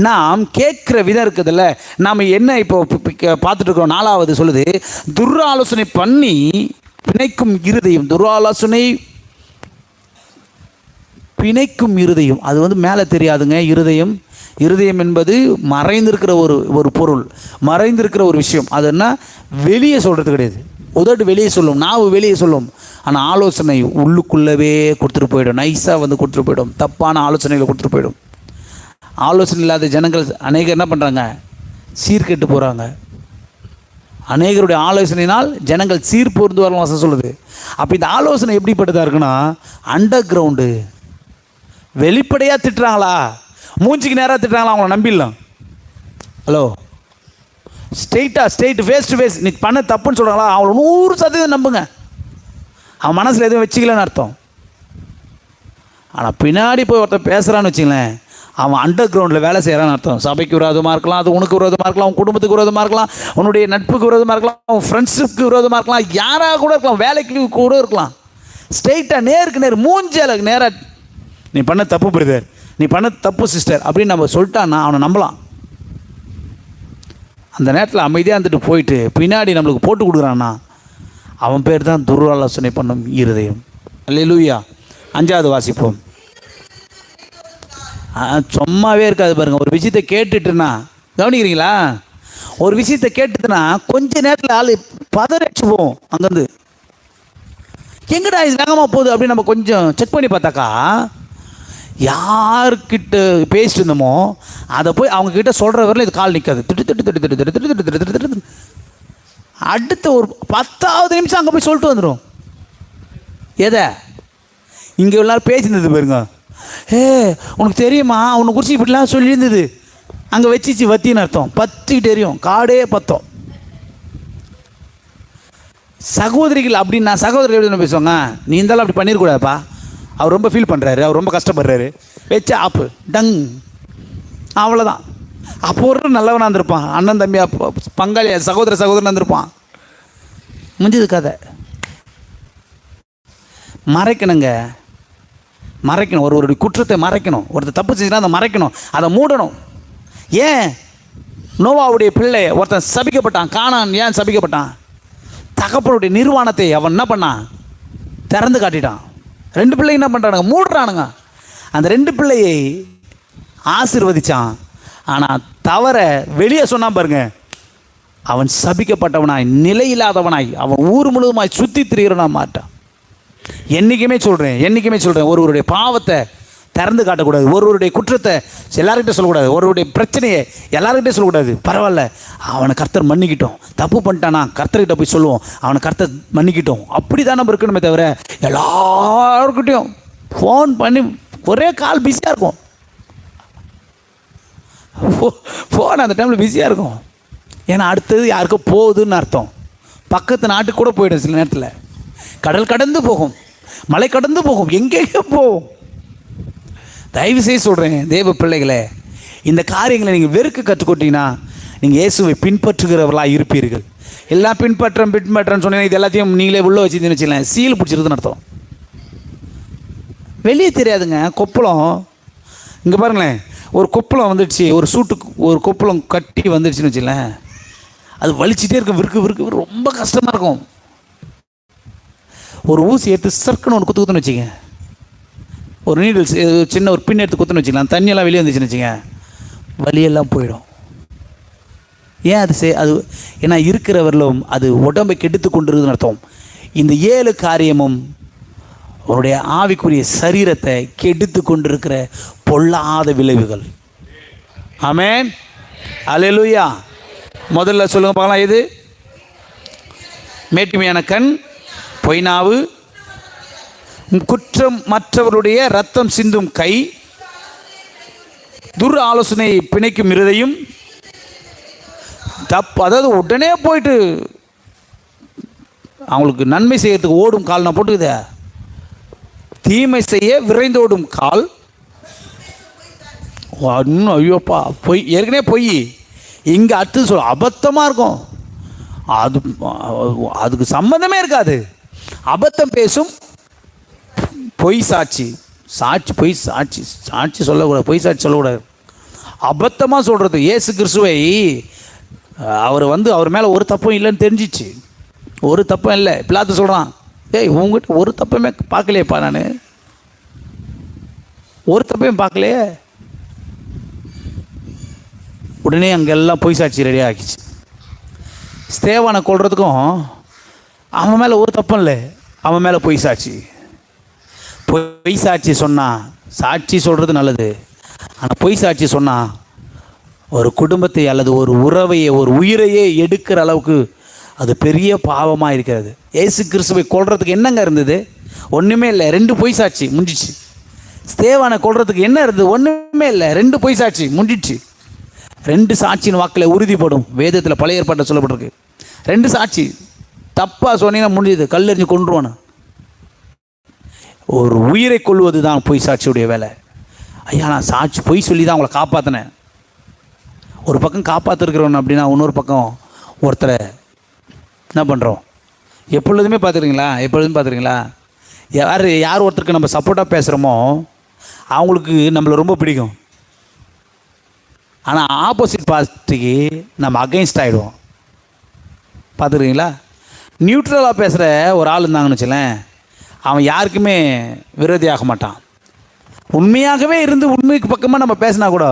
நாம் கேட்குற விதம் இருக்குதுல்ல. நாம் என்ன இப்போ பார்த்துட்டு இருக்கோம், 4வது சொல்லுது, துராலோசனை பண்ணி பிணைக்கும் இருதயம். துராலோசனை பிணைக்கும் இருதயம், அது வந்து மேலே தெரியாதுங்க. இருதயம் என்பது மறைந்திருக்கிற ஒரு பொருள், மறைந்திருக்கிற ஒரு விஷயம். அது என்ன, வெளியே சொல்கிறது கிடையாது. உதடு வெளியே சொல்லும், நாவு வெளியே சொல்லும், ஆனால் ஆலோசனை உள்ளுக்குள்ளவே கொடுத்துட்டு போயிடும். நைஸாக வந்து கொடுத்துட்டு போயிடும், தப்பான ஆலோசனைகளை கொடுத்துட்டு போயிடும். ஆலோசனை இல்லாத ஜனங்கள் அநேகர் என்ன பண்ணுறாங்க, சீர்கெட்டு போகிறாங்க. அநேகருடைய ஆலோசனையினால் ஜனங்கள் சீர்பொருந்து வரலாம் வாசம் சொல்லுது. அப்போ இந்த ஆலோசனை எப்படிப்பட்டதாக இருக்குன்னா, அண்டர் கிரவுண்டு. வெளிப்படையாக திட்டுறாங்களா, மூஞ்சிக்கு நேராக திட்டுறாங்களா, அவங்கள நம்பிடலாம். Hello, straight face to face நீ பண்ண தப்புன்னு சொல்கிறாங்களா, அவங்கள 100% நம்புங்க. அவன் மனசில் எதுவும் வச்சுக்கலன்னு அர்த்தம். ஆனால் பின்னாடி போய் ஒருத்தர் பேசுகிறான்னு வச்சுங்களேன், அவன் அண்டர் கிரவுண்டில் வேலை செய்கிறான்னு அர்த்தம். சபைக்கு விரோதமாக இருக்கலாம், அது உனக்கு விரோதமாக இருக்கலாம், உன் குடும்பத்துக்கு விரோதமாக இருக்கலாம், உன்னுடைய நட்புக்கு விரோதமாக இருக்கலாம், உன் ஃப்ரெண்ட்ஸுக்கு விரோதமாக இருக்கலாம், யாராக கூட இருக்கலாம், வேலைக்கு கூட இருக்கலாம். ஸ்ட்ரெயிட்டாக நேருக்கு நேர் மூஞ்சலுக்கு நேராக நீ பண்ண தப்பு பிரதர், நீ பண்ண தப்பு சிஸ்டர் அப்படின்னு நம்ம சொல்லிட்டான்னா அவனை நம்பலாம். அந்த நேரத்தில் அமைதியாக இருந்துட்டு போயிட்டு பின்னாடி நம்மளுக்கு போட்டு கொடுக்குறான்னா அவன் பேர் தான் துராலோசனை பண்ணும் இருதயம். அல்லேலூயா. 5வது வாசிப்போம். சும்மாவே இருக்காது பாருங்கள். ஒரு விஷயத்தை கேட்டுட்டுனா, கவனிக்கிறீங்களா, ஒரு விஷயத்தை கேட்டுதுன்னா கொஞ்ச நேரத்தில் ஆள் பதறச்சு போவோம். அங்கேருந்து எங்கடா இது வேகமாக போகுது அப்படின்னு நம்ம கொஞ்சம் செக் பண்ணி பார்த்தாக்கா, யார்கிட்ட பேசிட்டு இருந்தோமோ அதை போய் அவங்கக்கிட்ட சொல்கிற வரல இது கால் நிற்காது. திட்டு அடுத்த ஒரு 10வது நிமிஷம் அங்கே போய் சொல்லிட்டு வந்துடும். எதை இங்கே எல்லாரும் பேசியிருந்தது பாருங்க, உனக்கு தெரியுமா உன்னை குறிச்சி இப்படிலாம் சொல்லியிருந்தது, அங்கே வச்சிச்சு வத்தின்னு அர்த்தம். பத்திக்கிட்டு தெரியும், காடே பத்தம். சகோதரிகள் அப்படின்னா சகோதரிகள் எப்படி பேசுவாங்க, நீ இருந்தாலும் அப்படி பண்ணிடக்கூடாதுப்பா, அவர் ரொம்ப ஃபீல் பண்ணுறாரு, அவர் ரொம்ப கஷ்டப்படுறாரு, வச்சு ஆப்பு டங், அவ்வளோதான். அப்போ ஒரு நல்லவனாக இருந்திருப்பான், அண்ணன் தம்பி பங்காளி சகோதரனாக இருந்திருப்பான். முடிஞ்சது கதை. மறைக்கணுங்க, மறைக்கணும். ஒருவருடைய குற்றத்தை மறைக்கணும். ஒருத்தர் தப்பு செஞ்சுன்னா அதை மறைக்கணும், அதை மூடணும். ஏன் நோவாவுடைய பிள்ளை ஒருத்தன் சபிக்கப்பட்டான், கானான் ஏன் சபிக்கப்பட்டான்? தகப்பனுடைய நிர்வாணத்தை அவன் என்ன பண்ணான், திறந்து காட்டிட்டான். 2 பிள்ளைங்க என்ன பண்ணுறானுங்க, மூடுறானுங்க. அந்த 2 பிள்ளையை ஆசீர்வதிச்சான். ஆனால் தவற வெளியே சொன்னான் பாருங்க, அவன் சபிக்கப்பட்டவனாய் நிலையில்லாதவனாய் அவன் ஊர் முழுவதுமாய் சுற்றி திரிகிறனா மாட்டான். என்றைக்குமே சொல்கிறேன், ஒருவருடைய பாவத்தை திறந்து காட்டக்கூடாது, ஒருவருடைய குற்றத்தை எல்லாருக்கிட்டே சொல்லக்கூடாது, ஒருவருடைய பிரச்சனையை எல்லாருக்கிட்டே சொல்லக்கூடாது. பரவாயில்ல, அவனை கர்த்தர் மன்னிக்கிட்டோம், தப்பு பண்ணிட்டானா கர்த்தர்கிட்ட போய் சொல்லுவோம், அவனை கர்த்தர் மன்னிக்கிட்டோம். அப்படி தான் நம்ம இருக்கணுமே தவிர எல்லாருக்கிட்டையும் ஃபோன் பண்ணி ஒரே கால் பிஸியாக இருக்கும். ஃபோன் அந்த டைமில் பிஸியாக இருக்கும். ஏன்னா அடுத்தது யாருக்கும் போகுதுன்னு அர்த்தம். பக்கத்து நாட்டுக்கு கூட போயிடும், சில நேரத்தில் கடல் கடந்து போகும், மலை கடந்து போகும், எங்கேயோ போகும். தயவு செய்து சொல்கிறேன் தேவ பிள்ளைகளே, இந்த காரியங்களை நீங்கள் வெறுக்க கற்றுக்கொட்டீங்கன்னா நீங்கள் இயேசுவை பின்பற்றுகிறவர்களாக இருப்பீர்கள். எல்லாம் பின்பற்றன்னு சொன்னீங்கன்னா இது எல்லாத்தையும் நீங்களே உள்ளே வச்சுருந்தீங்கன்னு வச்சுக்கலாம், சீல் பிடிச்சிருதுன்னு அர்த்தம். வெளியே தெரியாதுங்க. கொப்பளம் இங்கே பாருங்களேன், ஒரு கொப்பளம் வந்துடுச்சு, ஒரு கொப்பளம் கட்டி வந்துடுச்சுன்னு வச்சுங்களேன், அது வலிச்சிட்டே இருக்கும், விற்கு ரொம்ப கஷ்டமாக இருக்கும். ஒரு ஊசி எடுத்து சர்க்குன்னு ஒன்று குத்துன்னு வச்சுங்க, ஒரு நீடில்ஸ் சின்ன ஒரு பின் எடுத்து குத்துன்னு வச்சுக்கலாம், தண்ணியெல்லாம் வெளியே வந்துச்சுன்னு வச்சுங்க, வலியெல்லாம் போயிடும். ஏன் அது ஏன்னா இருக்கிறவர்களும் அது உடம்பை கெடுத்து கொண்டிருக்குதுன்னு அர்த்தம். இந்த 7 காரியமும் அவருடைய ஆவிக்குரிய சரீரத்தை கெடுத்து கொண்டிருக்கிற பொல்லாத விளைவுகள். ஆமென், அல்லேலூயா. முதல்ல சொல்லுங்க பார்க்கலாம், எது? மேட்டுமையான கண், பொய்நாவு, குற்றம் மற்றவருடைய ரத்தம் சிந்தும் கை, துர் ஆலோசனை பிணைக்கும் இருதயம், அதாவது உடனே போயிட்டு அவங்களுக்கு நன்மை செய்யறதுக்கு ஓடும் கால். நான் போட்டுக்குதே, தீமை செய்ய விரைந்தோடும் கால், இன்னும் ஐயோப்பா பொய், ஏற்கனவே பொய், இங்கே அடுத்து சொல்ல அபத்தமாக இருக்கும். அதுக்கு சம்மந்தமே இருக்காது. அபத்தம் பேசும் பொய் சாட்சி, பொய் சாட்சி சொல்லக்கூடாது, பொய் சாட்சி சொல்லக்கூடாது, அபத்தமாக சொல்கிறது. இயேசு கிறிஸ்துவை அவர் மேலே ஒரு தப்பும் இல்லைன்னு தெரிஞ்சிச்சு, ஒரு தப்பும் இல்லை. பிலாத்து சொல்கிறான், ஏய் உங்ககிட்ட ஒரு தப்புமே பார்க்கலையேப்பா, நான் ஒரு தப்பையும் பார்க்கலையே. உடனே அங்கெல்லாம் பொய் சாட்சி ரெடி ஆகிச்சு. ஸ்தேவானை கொல்றதுக்கும் அவன் மேலே ஒரு தப்பும் இல்லை, அவன் மேலே பொய் சாட்சி. பொய் சாட்சி சொன்னான், சாட்சி சொல்கிறது நல்லது, ஆனால் பொய் சாட்சி சொன்னான் ஒரு குடும்பத்தை அல்லது ஒரு உறவையை, ஒரு உயிரையே எடுக்கிற அளவுக்கு அது பெரிய பாவமாக இருக்கிறது. இயேசு கிறிஸ்துவை கொல்றதுக்கு என்னங்க இருந்தது? ஒன்றுமே இல்லை, 2 பொய் சாட்சி முடிஞ்சிச்சு. ஸ்தேவானை கொல்றதுக்கு என்ன இருந்தது? ஒன்றுமே இல்லை, 2 பொய் சாட்சி முடிஞ்சிச்சு. 2 சாட்சியின் வாக்கில் உறுதிப்படும். வேதத்தில் பழைய ஏற்பாட்டை சொல்லப்பட்டிருக்கு. 2 சாட்சி தப்பாக சொன்னீங்கன்னா முடிஞ்சது, கல்லெறிஞ்சு கொன்றுவானு. ஒரு உயிரை கொள்வது தான் பொய் சாட்சியுடைய வேலை. ஐயா நான் சாட்சி பொய் சொல்லி தான் அவங்கள காப்பாற்றினேன். ஒரு பக்கம் காப்பாற்றிருக்கிறவன் அப்படின்னா இன்னொரு பக்கம் ஒருத்தரை என்ன பண்ணுறோம்? எப்பொழுதுமே பார்த்துருக்கீங்களா? யார் ஒருத்தருக்கு நம்ம சப்போர்ட்டாக பேசுகிறோமோ அவங்களுக்கு நம்மளை ரொம்ப பிடிக்கும். ஆனால் ஆப்போசிட் பார்ட்டிக்கு நம்ம அகைன்ஸ்ட் ஆகிடுவோம். பார்த்துருக்கீங்களா? நியூட்ரலாக பேசுகிற ஒரு ஆள் இருந்தாங்கன்னு வச்சுலேன், அவன் யாருக்குமே விரோதியாக மாட்டான். உண்மையாகவே இருந்து உண்மைக்கு பக்கமாக நம்ம பேசினா கூட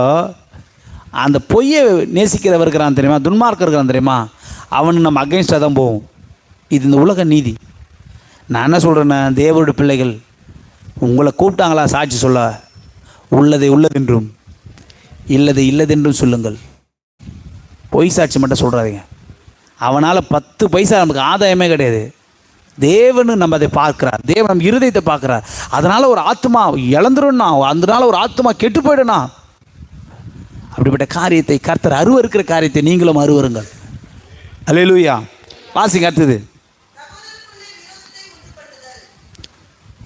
அந்த பொய்யை நேசிக்கிறவர் இருக்கிறான் தெரியுமா, துன்மார்க்க இருக்கிறான் தெரியுமா, அவனுக்கு நம்ம அகைன்ஸ்டாக தான் போகும். இது இந்த உலக நீதி. நான் என்ன சொல்கிறேன்னா, தேவனுடைய பிள்ளைகள் உங்களை கூப்பிட்டாங்களா சாட்சி சொல்ல, உள்ளதை உள்ளதென்றும் இல்லதை இல்லதென்றும் சொல்லுங்கள். பொய் சாட்சி மட்டும் சொல்கிறாதீங்க. அவனால் 10 பைசா நமக்கு ஆதாயமே கிடையாது. தேவனு நம்ம அதை பார்க்குறார், தேவன் நம்ம இருதயத்தை பார்க்குறார். அதனால் ஒரு ஆத்மா இழந்துருன்னா, அதனால் ஒரு ஆத்மா கெட்டு போயிடுனா, அப்படிப்பட்ட காரியத்தை கர்த்தர் அருவருக்கிற காரியத்தை நீங்களும் அருவருங்கள். அல்லேலூயா. வாசிங்க அடுத்தது.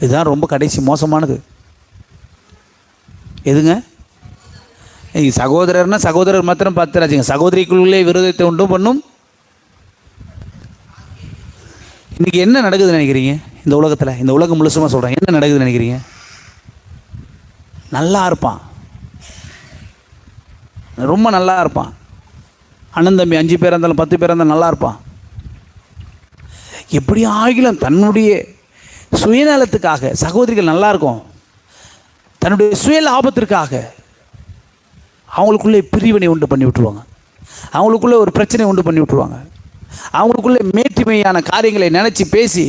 இதுதான் ரொம்ப கடைசி மோசமானது. எதுங்க? சகோதரர்னா சகோதரர் மாத்திரம் பார்த்துறாச்சுங்க, சகோதரிக்குள்ளே விரோதத்தை உண்டு பண்ணும். இன்றைக்கி என்ன நடக்குதுன்னு நினைக்கிறீங்க இந்த உலகத்தில்? இந்த உலகம் முழுசுமாக சொல்கிறேன், என்ன நடக்குதுன்னு நினைக்கிறீங்க? நல்லா இருப்பான், ரொம்ப நல்லா இருப்பான். அண்ணன் தம்பி 5 பேர் இருந்தாலும் 10 பேர் இருந்தாலும் நல்லா இருப்பான். எப்படி ஆகிலும் தன்னுடைய சுயநலத்துக்காக சகோதரிகள் நல்லா இருக்கும், தன்னுடைய சுய லாபத்திற்காக அவங்களுக்குள்ளே பிரிவினை உண்டு பண்ணி விட்டுருவாங்க, அவங்களுக்குள்ளே ஒரு பிரச்சனை உண்டு பண்ணி விட்டுருவாங்க, அவங்களுக்குள்ளே மேற்றுமையான காரியங்களை நினச்சி பேசி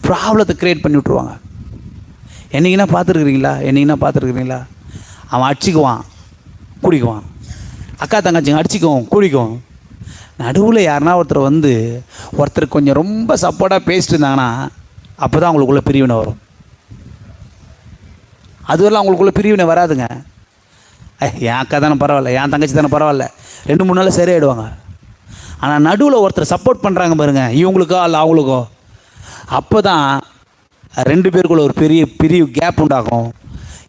ப்ராப்ளத்தை க்ரியேட் பண்ணி விட்ருவாங்க. என்னைக்குன்னா பார்த்துருக்குறீங்களா? அவன் அடிச்சுக்குவான், குடிக்குவான், அக்கா தங்கச்சிங்க அடிச்சிக்குவோம், குடிக்கும். நடுவில் யாருன்னா ஒருத்தர் கொஞ்சம் ரொம்ப சப்போர்ட்டாக பேசிட்டு இருந்தாங்கன்னா அப்போ தான் அவங்களுக்குள்ள பிரிவினை வரும். அதுவரை அவங்களுக்குள்ள பிரிவினை வராதுங்க. என் அக்கா தானே பரவாயில்ல, என் தங்கச்சி தானே பரவாயில்ல, 2-3 நாளில் சரியாயிடுவாங்க. ஆனால் நடுவில் ஒருத்தர் சப்போர்ட் பண்ணுறாங்க பாருங்கள், இவங்களுக்கோ அல்ல அவங்களுக்கோ, அப்போ தான் 2 பேருக்குள்ள ஒரு பெரிய கேப் உண்டாகும்.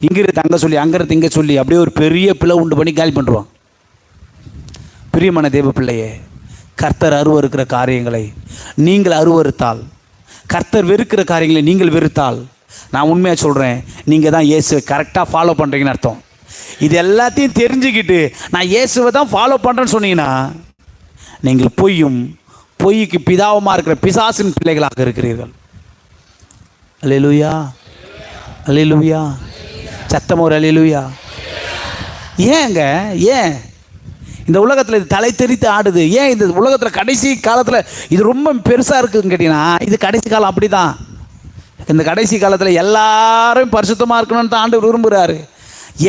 இங்கிருந்து அங்கே சொல்லி அங்கிருந்து இங்கே சொல்லி அப்படியே ஒரு பெரிய பிளவு உண்டு பண்ணி காலி பண்ணுறான். பிரியமான தேவ பிள்ளையே, கர்த்தர் அருவருக்கிற காரியங்களை நீங்கள் அருவருத்தால், கர்த்தர் வெறுக்கிற காரியங்களை நீங்கள் வெறுத்தால், நான் உண்மையாக சொல்கிறேன், நீங்கள் தான் இயேசுவை கரெக்டாக ஃபாலோ பண்ணுறீங்கன்னு அர்த்தம். இது எல்லாத்தையும் தெரிஞ்சுக்கிட்டு நான் இயேசுவை தான் ஃபாலோ பண்ணுறேன்னு சொன்னீங்கன்னா நீங்கள் பொய்க்கு பிதாவமாக இருக்கிற பிசாசின் பிள்ளைகளாக இருக்கிறீர்கள். அல்லேலூயா, அல்லேலூயா, சத்தம் ஒரு அல்லேலூயா. ஏன் இந்த உலகத்தில் இது தலை தெரித்து ஆடுது? ஏன் இந்த உலகத்தில் கடைசி காலத்தில் இது ரொம்ப பெருசாக இருக்குதுன்னு கேட்டிங்கன்னா, இது கடைசி காலம் அப்படி தான். இந்த கடைசி காலத்தில் எல்லாரும் பரிசுத்தமாக இருக்கணும்னு தான் ஆண்டவர் விரும்புகிறாரு.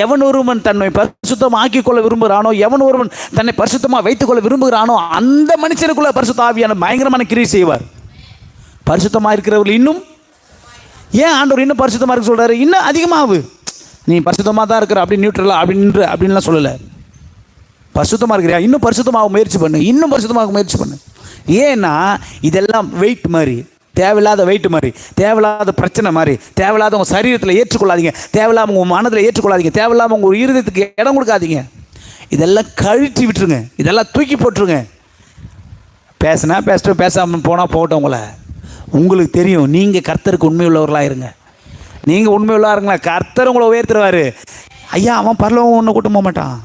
எவன் ஒருவன் தன்னை பரிசுத்தமாக ஆக்கிக்கொள்ள விரும்புகிறானோ, எவன் ஒருவன் தன்னை பரிசுத்தமாக வைத்துக்கொள்ள விரும்புகிறானோ, அந்த மனுஷனுக்குள்ள பரிசுத்த ஆவியான பயங்கரமான கிரியை செய்வார். பரிசுத்தமாக இருக்கிறவர்கள் இன்னும் ஏன் ஆண்டவர் இன்னும் பரிசுத்தமாக இருக்க சொல்கிறாரு? இன்னும் அதிகமாகு, நீ பரிசுத்தமாக தான் இருக்கிற அப்படி நியூட்ரலாக அப்படின்லாம் சொல்லலை. பரிசுத்தமாக இருக்கிறியா, இன்னும் பரிசுத்தமாக முயற்சி பண்ணு, இன்னும் பரிசுத்தமாக முயற்சி பண்ணு. ஏன்னா இதெல்லாம் வெயிட் மாதிரி, தேவையில்லாத வெயிட் மாதிரி, தேவையில்லாத பிரச்சனை மாதிரி, தேவையில்லாத உங்கள் சரீரத்தில் ஏற்றுக்கொள்ளாதீங்க, தேவையில்லாமல் உங்கள் மனதில் ஏற்றுக்கொள்ளாதீங்க, தேவையில்லாமல் உங்கள் இருதயத்துக்கு இடம் கொடுக்காதீங்க. இதெல்லாம் கழட்டி விட்டுருங்க, இதெல்லாம் தூக்கி போட்டுருங்க. பேசினா பேசிட்டு, பேசாமல் போனால் போட்டவங்கள உங்களுக்கு தெரியும். நீங்கள் கர்த்தருக்கு உண்மை உள்ளவர்களாக இருங்க. நீங்கள் உண்மை உள்ளவர்களாக இருங்களா, கர்த்தர் உங்களை உயர்த்துருவார். ஐயா அவன் பரலோகம் ஒன்று கூட்டம் போக மாட்டான்.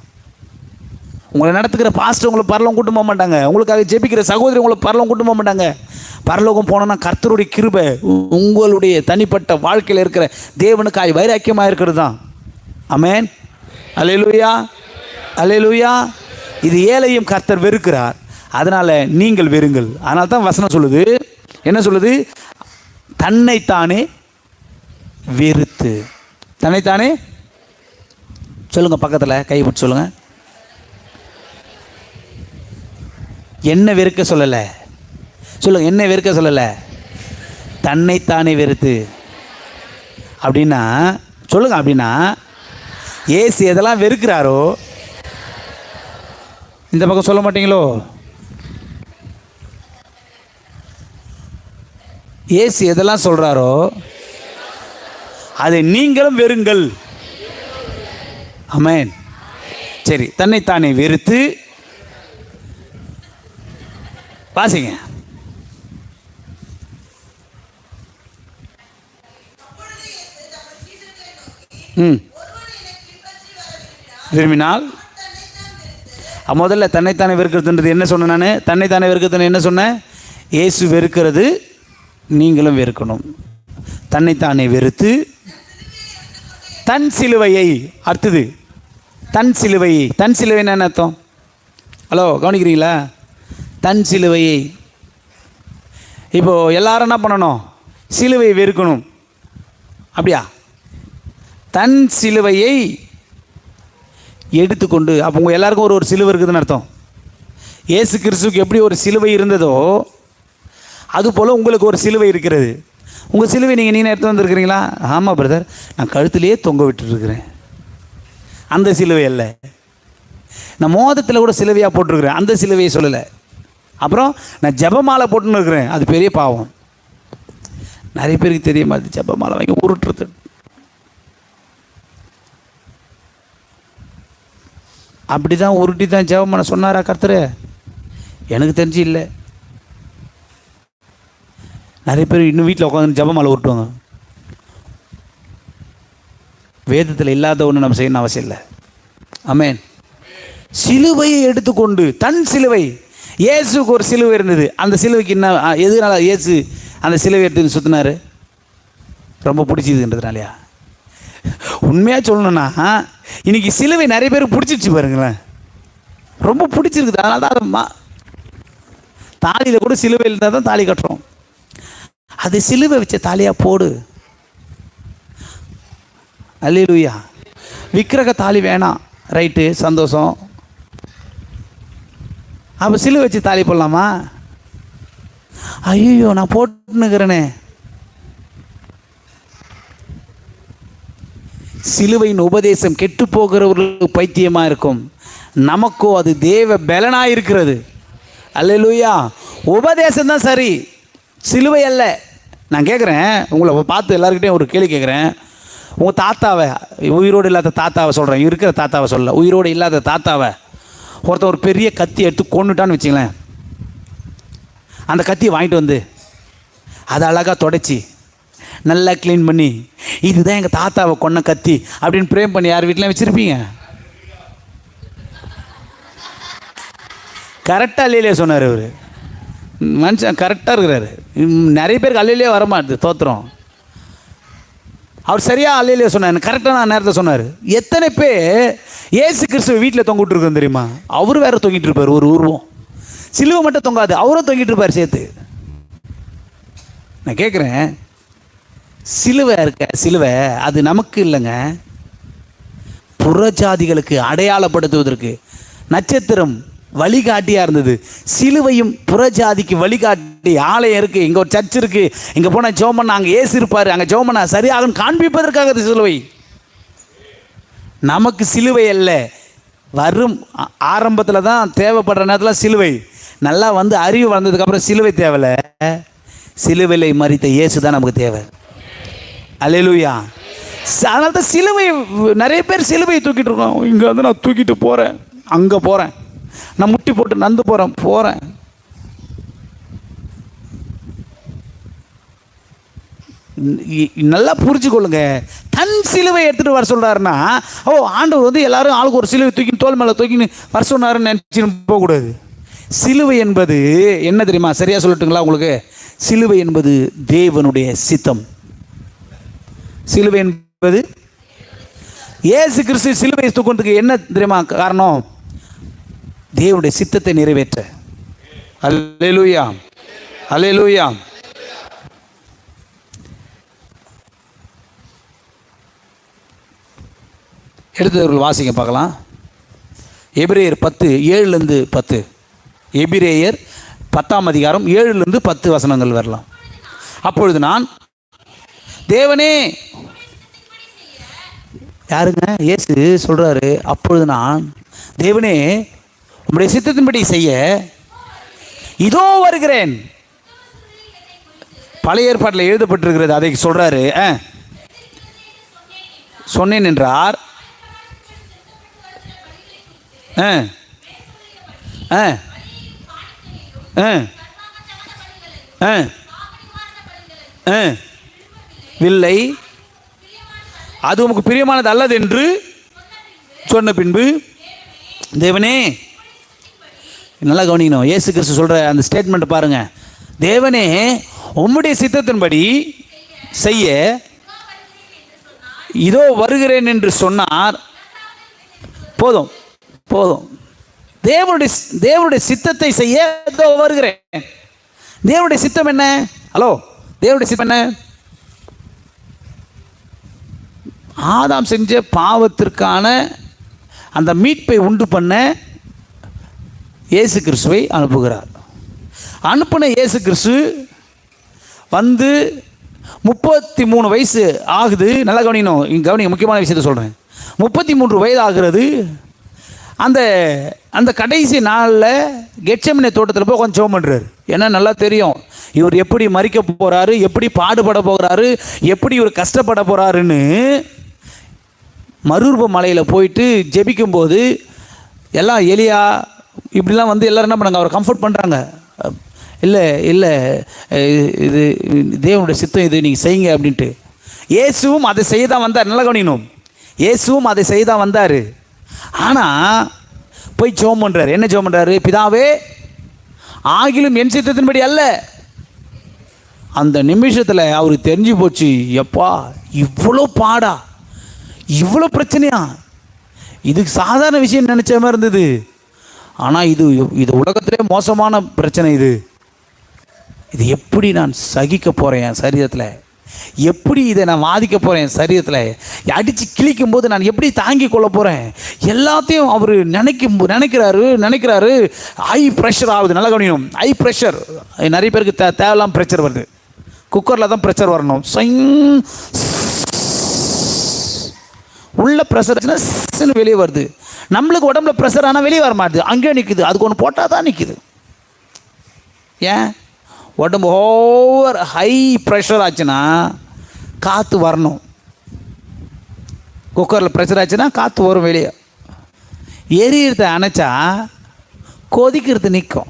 உங்களை நடத்துக்கிற பாஸ்டர் உங்களை பரலோகம் கூட்டம் போக மாட்டாங்க. உங்களுக்காக ஜெபிக்கிற சகோதரி உங்களை பரலோகம் கூட்டம் போக மாட்டாங்க. பரலோகம் போனோன்னா கர்த்தருடைய கிருபை உங்களுடைய தனிப்பட்ட வாழ்க்கையில் இருக்கிற தேவனுக்காய் வைராக்கியமாக இருக்கிறது தான். ஆமென். அல்லேலூயா, அல்லேலூயா. இது ஏழையும் கர்த்தர் வெறுக்கிறார், அதனால் நீங்கள் வெறுங்கள். அதனால தான் வசனம் சொல்லுது, என்ன சொல்லுது? தன்னைத்தானே வெறுத்து. தன்னைத்தானே சொல்லுங்கள், பக்கத்தில் கை பிடிச்சி சொல்லுங்கள். என்ன வெறுக்க சொல்லலை, சொல்லுங்கள். என்ன வெறுக்க சொல்லலை, தன்னைத்தானே வெறுத்து. அப்படின்னா சொல்லுங்கள். அப்படின்னா ஏசு எதெல்லாம் வெறுக்கிறாரோ, இந்த பக்கம் சொல்ல மாட்டீங்களோ? ஏசு எதெல்லாம் சொல்கிறாரோ அதை நீங்களும் வெறுங்கள். ஆமென். சரி, தன்னைத்தானே வெறுத்து வாசிங்க. விரும்பினால் முதல்ல தன்னைத்தானே வெறுக்கிறதுன்றது என்ன சொன்னேன் நான்? தன்னைத்தானே வெறுக்கிறது என்ன சொன்னேன்? இயேசு வெறுக்கிறது நீங்களும் வெறுக்கணும். தன்னைத்தானே வெறுத்து தன் சிலுவையை, அடுத்தது தன் சிலுவையை. தன் சிலுவைன்னு என்ன அர்த்தம்? ஹலோ, கவனிக்கிறீங்களா? தன் சிலுவையை. இப்போது எல்லாரும் என்ன பண்ணணும்? சிலுவையை வெறுக்கணும். அப்படியா? தன் சிலுவையை எடுத்துக்கொண்டு. அப்போ உங்கள் எல்லாருக்கும் ஒரு சிலுவை இருக்குதுன்னு அர்த்தம். இயேசு கிறிஸ்துவுக்கு எப்படி ஒரு சிலுவை இருந்ததோ அதுபோல் உங்களுக்கு ஒரு சிலுவை இருக்கிறது. உங்கள் சிலுவை நீங்கள் எடுத்து வந்திருக்கிறீங்களா? ஆமாம் பிரதர், நான் கழுத்திலேயே தொங்க விட்டுருக்கிறேன். அந்த சிலுவை அல்ல. நான் மோதத்தில் கூட சிலுவையாக போட்டிருக்கிறேன், அந்த சிலுவையை சொல்லலை. அப்புறம் நான் ஜெபமாலை போட்டுன்னு இருக்கிறேன், அது பெரிய பாவம். நிறைய பேருக்கு தெரிய மாதிரி ஜெபமாலை வாங்கி உருட்டுறது. அப்படி தான் உருட்டி தான் ஜெபமாலை சொன்னாரா கர்த்தர்? எனக்கு தெரிஞ்சு இல்லை. நிறைய பேர் இன்னும் வீட்டில் உட்காந்து ஜெபமாலை உருட்டுவாங்க. வேதத்தில் இல்லாத ஒன்று நம்ம செய்யணும் அவசியம் இல்லை. ஆமென். சிலுவையை எடுத்துக்கொண்டு, தன் சிலுவை. இயேசுக்கு ஒரு சிலுவை இருந்தது. அந்த சிலுவைக்கு என்ன, எதுனால இயேசு அந்த சிலுவை எடுத்து சுற்றினார்? ரொம்ப பிடிச்சதுன்றதுனாலையா? உண்மையாக சொல்லணும்னா இன்றைக்கி சிலுவை நிறைய பேருக்கு பிடிச்சிருச்சு பாருங்களேன், ரொம்ப பிடிச்சிருக்குது. அதனால தான் அதை தாலியில் கூட சிலுவை இருந்தால் தான் தாலி கட்டுறோம். அது சிலுவை வச்ச தாலியாக போடு. அல்லேலூயா. விக்கிரக தாலி வேணாம், ரைட்டு, சந்தோஷம். அப்போ சிலுவை வச்சு தாலி போடலாமா? ஐயோ, நான் போட்டுன்னுக்கிறேனே. சிலுவையின் உபதேசம் கெட்டு போகிறவர்களுக்கு பைத்தியமாக இருக்கும், நமக்கோ அது தேவ பலனாக இருக்கிறது. அல்லேலூயா. உபதேசம் தான் சரி, சிலுவை அல்ல. நான் கேட்குறேன், உங்களை பார்த்து எல்லாருக்கிட்டையும் ஒரு கேள்வி கேட்குறேன். உங்கள் தாத்தாவை, உயிரோடு இல்லாத தாத்தாவை சொல்கிறேன், இருக்கிற தாத்தாவை சொல்ல, உயிரோடு இல்லாத தாத்தாவை ஒருத்தன் ஒரு பெரிய கத்தி எடுத்து கொண்டுட்டான்னு வச்சுங்களேன். அந்த கத்தியை வாங்கிட்டு வந்து அதை அழகாக தொடச்சி நல்லா க்ளீன் பண்ணி, இதுதான் எங்கள் தாத்தாவை கொன்ன கத்தி அப்படின்னு ப்ரேம் பண்ணி யார் வீட்டிலையும் வச்சுருப்பீங்க? கரெக்டாக அல்லையிலே சொன்னார் அவர். மனுஷன் கரெக்டாக இருக்கிறாரு. நிறைய பேருக்கு அல்லையிலே வரமாட்டுது, தோத்துறோம். அவர் சரியாக அல்லையிலே சொன்னார், கரெக்டாக நான் நேரத்தை சொன்னார். எத்தனை பேர் ஏசு கிறிஸ்துவ வீட்டில் தொங்கிட்டு இருக்கோம் தெரியுமா? அவர் வேறு தொங்கிட்டு இருப்பார், ஒரு உருவம். சிலுவை மட்டும் தொங்காது, அவரும் தொங்கிட்டு இருப்பார் சேர்த்து. நான் கேட்குறேன், சிலுவை இருக்க, சிலுவை அது நமக்கு இல்லைங்க, புறஜாதிகளுக்கு அடையாளப்படுத்துவதற்கு நட்சத்திரம் வழிகாட்டியாக இருந்தது. சிலுவையும் புறஜாதிக்கு வழிகாட்டி. ஆலயம் இருக்குது, இங்கே ஒரு சர்ச் இருக்குது, இங்கே போனால் ஜெபம் அங்கே ஏசு இருப்பார், அங்கே ஜெபம் சரியாகும் காண்பிப்பதற்காக சிலுவை. நமக்கு சிலுவை அல்ல, வரும் ஆரம்பத்தில் தான் தேவைப்படுற நேரத்தில் சிலுவை. நல்லா வந்து அறிவு வந்ததுக்கப்புறம் சிலுவை தேவையில்லை. சிலுவையிலே மரித்த இயேசு தான் நமக்கு தேவை. அல்லேலூயா. அதனால தான் சிலுவை, நிறைய பேர் சிலுவையை தூக்கிட்டு இருக்கோம். இங்கே வந்து நான் தூக்கிட்டு போகிறேன், அங்கே போகிறேன், நான் முட்டி போட்டு நந்து போகிறேன். நல்லா புரிஞ்சுக்கொள்ளுங்க. தன் சிலுவை எடுத்துகிட்டு வர சொல்கிறாருன்னா, ஆண்டவர் வந்து எல்லாரும் ஆளுக்கு ஒரு சிலுவை தூக்கின்னு தோல் மேலே தூக்கின்னு வர சொன்னாருன்னு நினச்சின்னு போகக்கூடாது. சிலுவை என்பது என்ன தெரியுமா? சரியாக சொல்லட்டுங்களா உங்களுக்கு? சிலுவை என்பது தேவனுடைய சித்தம். சிலுவை என்பது இயேசு கிறிஸ்து சிலுவை தூக்குறதுக்கு என்ன தெரியுமா காரணம்? தேவனுடைய சித்தத்தை நிறைவேற்ற. அல்லேலூயா, அல்லேலூயா. எடுத்தவர்கள் வாசிங்க பார்க்கலாம். எபிரேயர் 10:7-10. எபிரேயர் 10ஆம் அதிகாரம் 7-10 வசனங்கள் வரலாம். அப்பொழுது நான், தேவனே, யாருங்க? இயேசு சொல்கிறாரு, அப்பொழுது நான், தேவனே, உம்முடைய சித்தத்தின்படி செய்ய இதோ வருகிறேன். பழைய ஏற்பாட்டில் எழுதப்பட்டிருக்கிறது, அதை சொல்கிறாரு. சொன்னேன் என்றார். வில்லை அது உமக்கு பிரியமானது அல்லது என்று சொன்ன பின்பு, தேவனே, நல்லா கவனிக்கணும். இயேசு கிறிஸ்து சொல்கிற அந்த ஸ்டேட்மெண்ட் பாருங்க. தேவனே, உம்முடைய சித்தத்தின்படி செய்ய இதோ வருகிறேன் என்று சொன்னார். போதும் போதும். தேவனுடைய சித்தத்தை செய்ய இதோ வருகிறேன். தேவனுடைய சித்தம் என்ன? ஹலோ, தேவனுடைய சித்தம் என்ன? ஆதாம் செஞ்ச பாவத்திற்கான அந்த மீட்பை உண்டு பண்ண இயேசு கிறிஸ்துவை அனுப்புகிறார். அனுப்பின இயேசு கிறிஸ்து வந்து 33 வயசு ஆகுது. நல்லா கவனிக்கணும், கவனிங்க, முக்கியமான விஷயத்தை சொல்கிறேன். 33 வயது ஆகிறது. அந்த கடைசி நாளில் கெட்செமனே தோட்டத்தில் போய் கொஞ்சம் ஜெபம் பண்ணுறாரு. ஏன்னா நல்லா தெரியும் இவர் எப்படி மரிக்க போகிறாரு, எப்படி பாடுபட போகிறாரு, எப்படி இவர் கஷ்டப்பட போகிறாருன்னு. மறுரூப மலையில் போயிட்டு ஜெபிக்கும்போது எல்லாம் எலியா இப்படிலாம் வந்து எல்லோரும் என்ன பண்ணாங்க? அவரை கம்ஃபர்ட் பண்ணுறாங்க. இல்லை இல்லை, இது தேவனுடைய சித்தம், இது நீங்கள் செய்யுங்க அப்படின்ட்டு. இயேசுவும் அதை செய்ய தான் வந்தார். நல்லா கவனிக்கணும், இயேசுவும் அதை செய்ய தான் வந்தார். ஆனால் போய் ஜெபம் பண்ணுறாரு. என்ன ஜெபம் பண்ணுறாரு? பிதாவே, ஆகிலும் என் சித்தத்தின்படி அல்ல. அந்த நிமிஷத்தில் அவருக்கு தெரிஞ்சு போச்சு, எப்பா இவ்வளோ பாடா, இவ்வளோ பிரச்சனையா, இதுக்கு சாதாரண விஷயம் நினச்ச மாதிரி இருந்தது. ஆனால் இது உலகத்திலே மோசமான பிரச்சனை. இது எப்படி நான் சகிக்க போகிறேன் என் சரீரத்தில், எப்படி இதை நான் வாதிக்க போகிறேன் என் சரீரத்தில், அடித்து கிழிக்கும் போது நான் எப்படி தாங்கி கொள்ள போகிறேன், எல்லாத்தையும் அவர் நினைக்கிறாரு. ஹை ப்ரெஷர் ஆகுது. நல்லா கவனிக்கணும், ஹை ப்ரெஷர். நிறைய பேருக்கு தேவையில்லாமல் ப்ரெஷர் வருது. குக்கரில் தான் ப்ரெஷர் வரணும். உள்ள ப்ரெஷர் வெளியே வருது. நம்மளுக்கு உடம்புல ப்ரெஷர் ஆனால் வெளியே வர மாட்டுது, அங்கேயே நிற்குது. அதுக்கு ஒன்று போட்டால் தான் நிற்குது. ஏன்? உடம்பு ஓவர் ஹை ப்ரெஷர் ஆச்சுன்னா காற்று வரணும். குக்கரில் ப்ரெஷர் ஆச்சுன்னா காற்று வரும் வெளியே. எரியறத அணைச்சா கொதிக்கிறது நிற்கும்.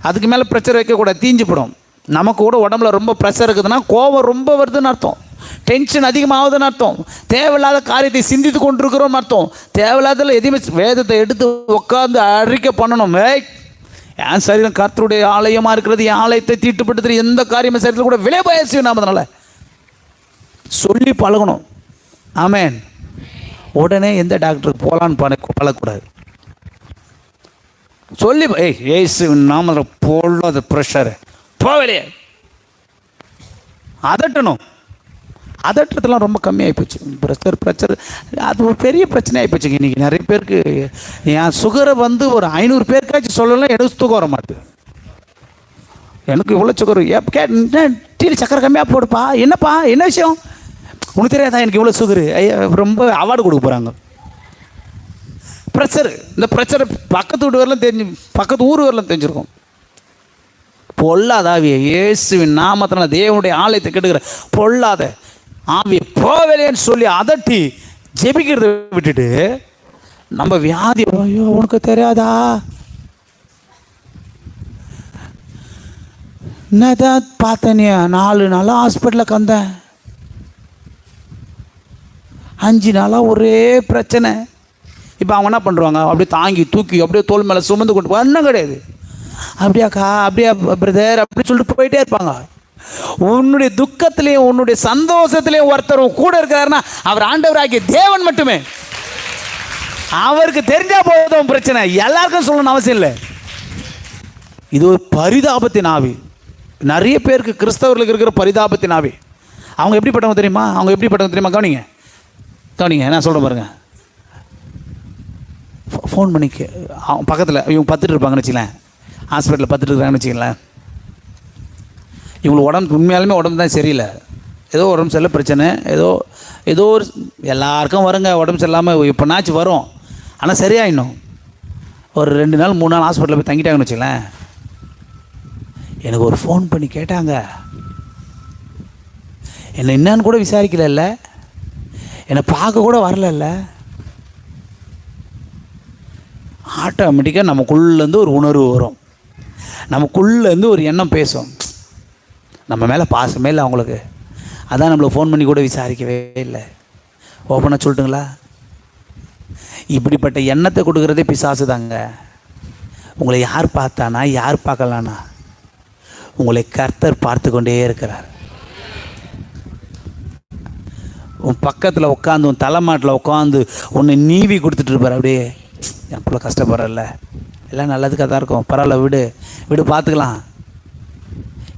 அதுக்கு மேலே ப்ரெஷர் வைக்கக்கூடாது, தீஞ்சுப்படும். நமக்கு கூட உடம்புல ரொம்ப ப்ரெஷர் இருக்குதுன்னா கோபம் ரொம்ப வருதுன்னு அர்த்தம், டென்ஷன் அதிகமாகுதுன்னு அர்த்தம், தேவையில்லாத காரியத்தை சிந்தித்து கொண்டிருக்கிறோம்னு அர்த்தம். தேவையில்லாததில் எதுவுமே வேதத்தை எடுத்து உட்காந்து அறிக்கை பண்ணணும். என் சரீரம் கர்த்தருடைய ஆலயமாக இருக்கிறது, என் ஆலயத்தை தீட்டுப்படுத்துகிற எந்த காரியமும் சரீரத்தில் கூட விளைவாயசியும் நாம் அதனால் சொல்லி பழகணும். ஆமேன். உடனே எந்த டாக்டருக்கு போகலான்னு பழகக்கூடாது. சொல்லி ஏசு நாம போடாத ப்ரெஷரு போகலையே அதட்டணும். அதட்டத்தெல்லாம் ரொம்ப கம்மியாகி போச்சு. ப்ரெஷர் அது ஒரு பெரிய பிரச்சனையாகி போச்சுங்க. இன்றைக்கி நிறைய பேருக்கு என் சுகரை வந்து ஒரு 500 பேருக்காச்சும் சொல்லலாம், எனக்கு தூக்கம் வர மாட்டுது. எனக்கு இவ்வளோ சுகர் டீயில் சக்கரை கம்மியாக போடுப்பா. என்னப்பா, என்ன விஷயம்? உனக்கு தெரியாதா எனக்கு இவ்வளோ சுகரு? ரொம்ப அவார்டு கொடுக்க போகிறாங்க. ப்ரெஷர், இந்த ப்ரெஷரை பக்கத்து வீட்டு வரலாம் தெரிஞ்சு, பக்கத்து ஊர் வரலாம் தெரிஞ்சிருக்கும். பொல்லாத ஆவியை இயேசுவின் நாமத்தினால தேவனுடைய ஆலயத்தை கெடுக்கிற பொல்லாத ஆவியை போகலேன்னு சொல்லி அதட்டி ஜெபிக்கிறத விட்டுட்டு நம்ம வியாதி, ஐயோ உனக்கு தெரியாதா, என்னதான் பார்த்தேனே 4 நாளாக ஹாஸ்பிட்டலில் கந்தேன், 5 நாளாக ஒரே பிரச்சனை. இப்போ அவங்க என்ன பண்ணுறாங்க, அப்படியே தாங்கி தூக்கி அப்படியே தோல் மேலே சுமந்து கொண்டு ஒன்றும் கிடையாது, அப்படியாக்கா அப்படியா பிரதர் அப்படி சொல்லிட்டு போயிட்டே இருப்பாங்க. உன்னுடைய துக்கத்திலையும் உன்னுடைய சந்தோஷத்திலையும் ஒருத்தரும் கூட இருக்கிறாருன்னா அவர் ஆண்டவராகிய தேவன் மட்டுமே. அவருக்கு தெரிஞ்சா போதும் பிரச்சனை, எல்லாருக்கும் சொல்லணும்னு அவசியம் இல்லை. இது ஒரு பரிதாபத்தின் ஆவி. நிறைய பேருக்கு கிறிஸ்தவர்களுக்கு இருக்கிற பரிதாபத்தின் ஆவி. அவங்க எப்படிப்பட்டவங்க தெரியுமா, கவனிங்க நான் சொல்கிறேன் பாருங்க. ஃபோன் பண்ணி அவங்க பக்கத்தில் இவங்க பத்துட்டு இருப்பாங்கன்னு வச்சுங்களேன், ஹாஸ்பிட்டலில் பத்துட்டு இருக்காங்கன்னு வச்சுங்களேன். இவங்களுக்கு உடம்பு உண்மையாலுமே உடம்பு தான் சரியில்லை, ஏதோ உடம்பு சரியில்லை பிரச்சனை, ஏதோ ஒரு எல்லாருக்கும் வருங்க உடம்பு சரியில்லாமல் இப்போனாச்சும் வரும், ஆனால் சரியாயிடணும். ஒரு 2 நாள் 3 நாள் ஹாஸ்பிட்டலில் போய் தங்கிட்டாங்கன்னு வச்சுங்களேன். எனக்கு ஒரு ஃபோன் பண்ணி கேட்டாங்க, என்னை என்னன்னு கூட விசாரிக்கல, என்னை பார்க்க கூட வரல. ஆட்டோமேட்டிக்காக நமக்குள்ளேருந்து ஒரு உணர்வு வரும், நமக்குள்ளேருந்து ஒரு எண்ணம் பேசும், நம்ம மேலே பாசமே இல்லை அவங்களுக்கு, அதான் நம்மளை ஃபோன் பண்ணி கூட விசாரிக்கவே இல்லை. ஓப்பனாக சொல்லட்டுங்களா, இப்படிப்பட்ட எண்ணத்தை கொடுக்குறதே பிசாசு தாங்க. உங்களை யார் பார்த்தானா யார் பார்க்கலானா, உங்களை கர்த்தர் பார்த்து கொண்டே இருக்கிறார். உன் பக்கத்தில் உட்காந்து உன் தலைமாட்டில் உட்காந்து உன்னை நீவி கொடுத்துட்டு இருப்பார். அப்படியே என் பிள்ளை கஷ்டப்படுறல, எல்லாம் நல்லதுக்காக தான் இருக்கும், பரவாயில்ல விடு பார்த்துக்கலாம்.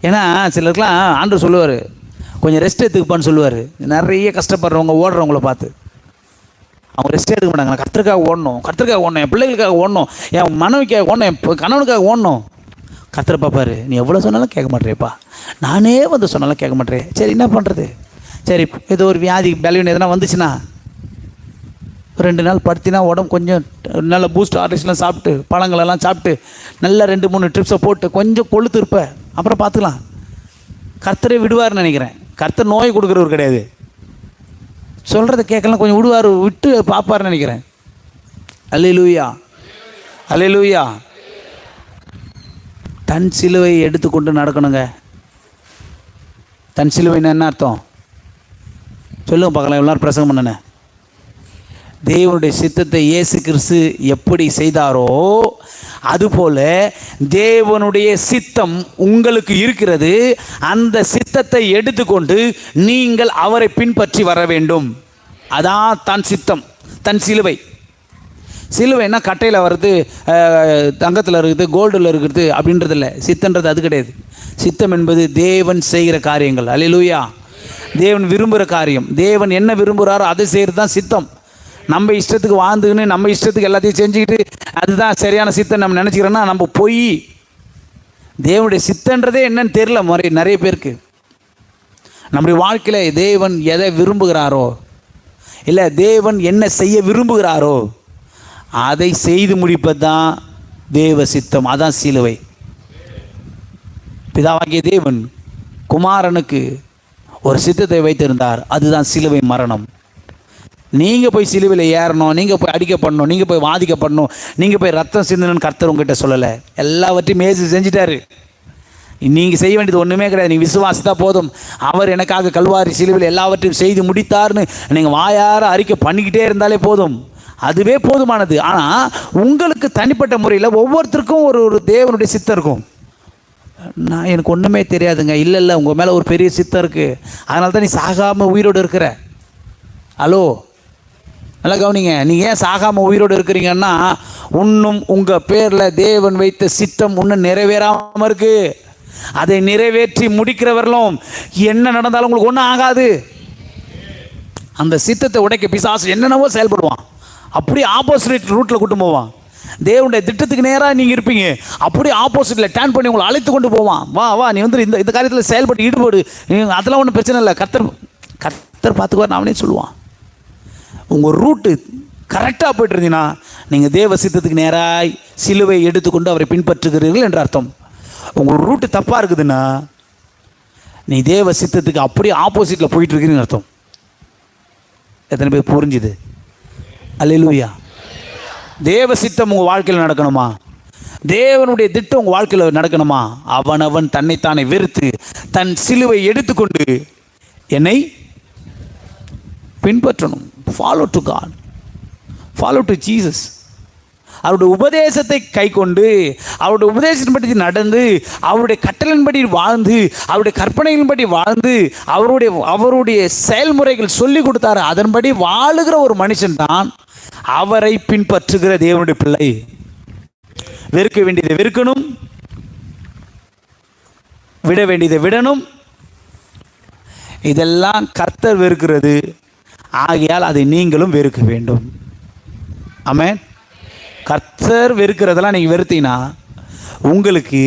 ஏன்னா சிலருக்குலாம் ஆண்டவர் சொல்லுவார், கொஞ்சம் ரெஸ்ட் எடுத்துக்குப்பான்னு சொல்லுவார். நிறைய கஷ்டப்படுறவங்க ஓடுறவங்கள பார்த்து அவங்க ரெஸ்ட் எடுக்க மாட்டாங்க. நான் கர்த்தருக்காக ஓடணும், என் பிள்ளைகளுக்காக ஓடணும், என் மனைவிக்காக ஓடணும், என் கணவனுக்காக ஓடணும். கர்த்தரை பார்ப்பார், நீ எவ்வளோ சொன்னாலும் கேட்க மாட்டேறேப்பா, நானே வந்து சொன்னாலும் கேட்க மாட்டேறேன். சரி என்ன பண்ணுறது, சரி ஏதோ ஒரு வியாதி பலவீனம் எதனா வந்துச்சுன்னா 2 நாள் படுத்தினா உடம்பு கொஞ்சம் நல்ல பூஸ்ட் ஆர்டிஸ்லாம் சாப்பிட்டு பழங்களெல்லாம் சாப்பிட்டு நல்லா 2-3 ட்ரிப்ஸை போட்டு கொஞ்சம் கொழுத்து இருப்பேன், அப்புறம் பார்த்துக்கலாம். கர்த்தரே விடுவார்னு நினைக்கிறேன். கர்த்தர் நோய் கொடுக்குறவர் கிடையாது, சொல்கிறத கேட்கலாம் கொஞ்சம் விட்டு பார்ப்பார்னு நினைக்கிறேன். அல்லேலூயா. தன் சிலுவை எடுத்துக்கொண்டு நடக்கணுங்க. தன் சிலுவைன்னு என்ன அர்த்தம் சொல்லுங்க பார்க்கலாம். எல்லாரும் பிரசங்கம் பண்ணனே, தேவனுடைய சித்தத்தை இயேசு கிறிஸ்து எப்படி செய்தாரோ அதுபோல தேவனுடைய சித்தம் உங்களுக்கு இருக்கிறது. அந்த சித்தத்தை எடுத்துக்கொண்டு நீங்கள் அவரை பின்பற்றி வர வேண்டும். அதான் தன் சித்தம். தன் சிலுவைன்னா கட்டையில் வர்றது, தங்கத்தில் இருக்குது, கோல்டில் இருக்கிறது அப்படின்றது இல்லை. சித்தன்றது அது கிடையாது. சித்தம் என்பது தேவன் செய்கிற காரியங்கள். அல்லேலூயா. தேவன் விரும்புகிற காரியம், தேவன் என்ன விரும்புகிறாரோ அதை செய்கிறது தான் சித்தம். நம்ம இஷ்டத்துக்கு வாழ்ந்துக்கின்னு நம்ம இஷ்டத்துக்கு எல்லாத்தையும் செஞ்சுக்கிட்டு அதுதான் சரியான சித்தம் நம்ம நினச்சிக்கிறோன்னா நம்ம போய் தேவனுடைய சித்தன்றதே என்னன்னு தெரியல நிறைய பேருக்கு. நம்முடைய வாழ்க்கையில் தேவன் எதை விரும்புகிறாரோ, இல்லை தேவன் என்ன செய்ய விரும்புகிறாரோ அதை செய்து முடிப்பது தான் தேவ சித்தம். அதான் சிலுவை. பிதாவாகிய தேவன் குமாரனுக்கு ஒரு சித்தத்தை வைத்திருந்தார், அதுதான் சிலுவை மரணம். நீங்கள் போய் சிலுவையில் ஏறணும், நீங்கள் போய் அடிக்கப்படணும், நீங்கள் போய் வாதிக்கப்படணும், நீங்கள் போய் ரத்தம் சிந்தணும்னு கர்த்தர் உங்ககிட்ட சொல்லலை. எல்லாவற்றையும் மேய்ச்சி செஞ்சிட்டாரு. நீங்கள் செய்ய வேண்டியது ஒன்றுமே கிடையாது. நீங்கள் விசுவாசித்தா போதும். அவர் எனக்காக கல்வாரி சிலுவையில் எல்லாவற்றையும் செய்து முடித்தார்னு நீங்கள் வாயார அறிக்கை பண்ணிக்கிட்டே இருந்தாலே போதும், அதுவே போதுமானது. ஆனால் உங்களுக்கு தனிப்பட்ட முறையில் ஒவ்வொருத்தருக்கும் ஒரு தேவனுடைய சித்தம் இருக்கும். நான் எனக்கு ஒன்றுமே தெரியாதுங்க, இல்லை உங்கள் மேலே ஒரு பெரிய சித்தம் இருக்குது, அதனால தான் நீ சாகாமல் உயிரோடு இருக்கிற. ஹலோ, நல்லா கவனிங்க. நீங்கள் ஏன் சாகாமல் உயிரோடு இருக்கிறீங்கன்னா இன்னும் உங்கள் பேரில் தேவன் வைத்த சித்தம் இன்னும் நிறைவேறாமல் இருக்குது. அதை நிறைவேற்றி முடிக்கிறவர்களும் என்ன நடந்தாலும் உங்களுக்கு ஒன்றும் ஆகாது. அந்த சித்தத்தை உடைக்க பிசாசு என்னென்னவோ செயல்படுவான், அப்படியே ஆப்போசிட் ரூட்டில் கூட்டு போவான். தேவனுடைய திட்டத்துக்கு நேராக நீங்கள் இருப்பீங்க, அப்படியே ஆப்போசிட்டில் டேர்ன் பண்ணி உங்களை அழைத்து கொண்டு போவான். வா நீ வந்து இந்த காரியத்தில் செயல்பட்டு ஈடுபடு, அதெல்லாம் ஒன்றும் பிரச்சனை இல்லை, கர்த்தர் பார்த்துக்குவார் அவனே சொல்லுவான். உங்கள் ரூட்டு கரெக்டாக போய்ட்டு இருந்தீங்கன்னா நீங்கள் தேவ சித்தத்துக்கு நேராக சிலுவை எடுத்துக்கொண்டு அவரை பின்பற்றுகிறீர்கள் என்ற அர்த்தம். உங்கள் ரூட்டு தப்பாக இருக்குதுன்னா நீ தேவ சித்தத்துக்கு அப்படியே ஆப்போசிட்டில் போயிட்டு இருக்குன்னு அர்த்தம். எத்தனை பேர் புரிஞ்சுது? அல்லேலூயா. தேவ சித்தம் உங்கள் வாழ்க்கையில் நடக்கணுமா? தேவனுடைய திட்டம் உங்கள் வாழ்க்கையில் நடக்கணுமா? அவனவன் தன்னைத்தானே வெறுத்து தன் சிலுவை எடுத்துக்கொண்டு என்னை பின்பற்றணும். Follow to God, follow to Jesus. அவருடைய உபதேசத்தை கை கொண்டு, அவருடைய உபதேசத்தின்படி நடந்து, அவருடைய கட்டளையின்படி வாழ்ந்து, அவருடைய கற்பனைகளின்படி வாழ்ந்து, அவருடைய செயல்முறைகள் சொல்லி கொடுத்தாரு, அதன்படி வாழுகிற ஒரு மனுஷன் தான் அவரை பின்பற்றுகிற தேவனுடைய பிள்ளை. வெறுக்க வேண்டியதை வெறுக்கணும், விட வேண்டியதை விடணும். இதெல்லாம் கர்த்தர் வெறுக்கிறது. ஆகையால் அதை நீங்களும் வெறுக்க வேண்டும். ஆமென். கர்த்தர் வெறுக்கிறதெல்லாம் நீங்கள் வெறுத்தீங்கன்னா உங்களுக்கு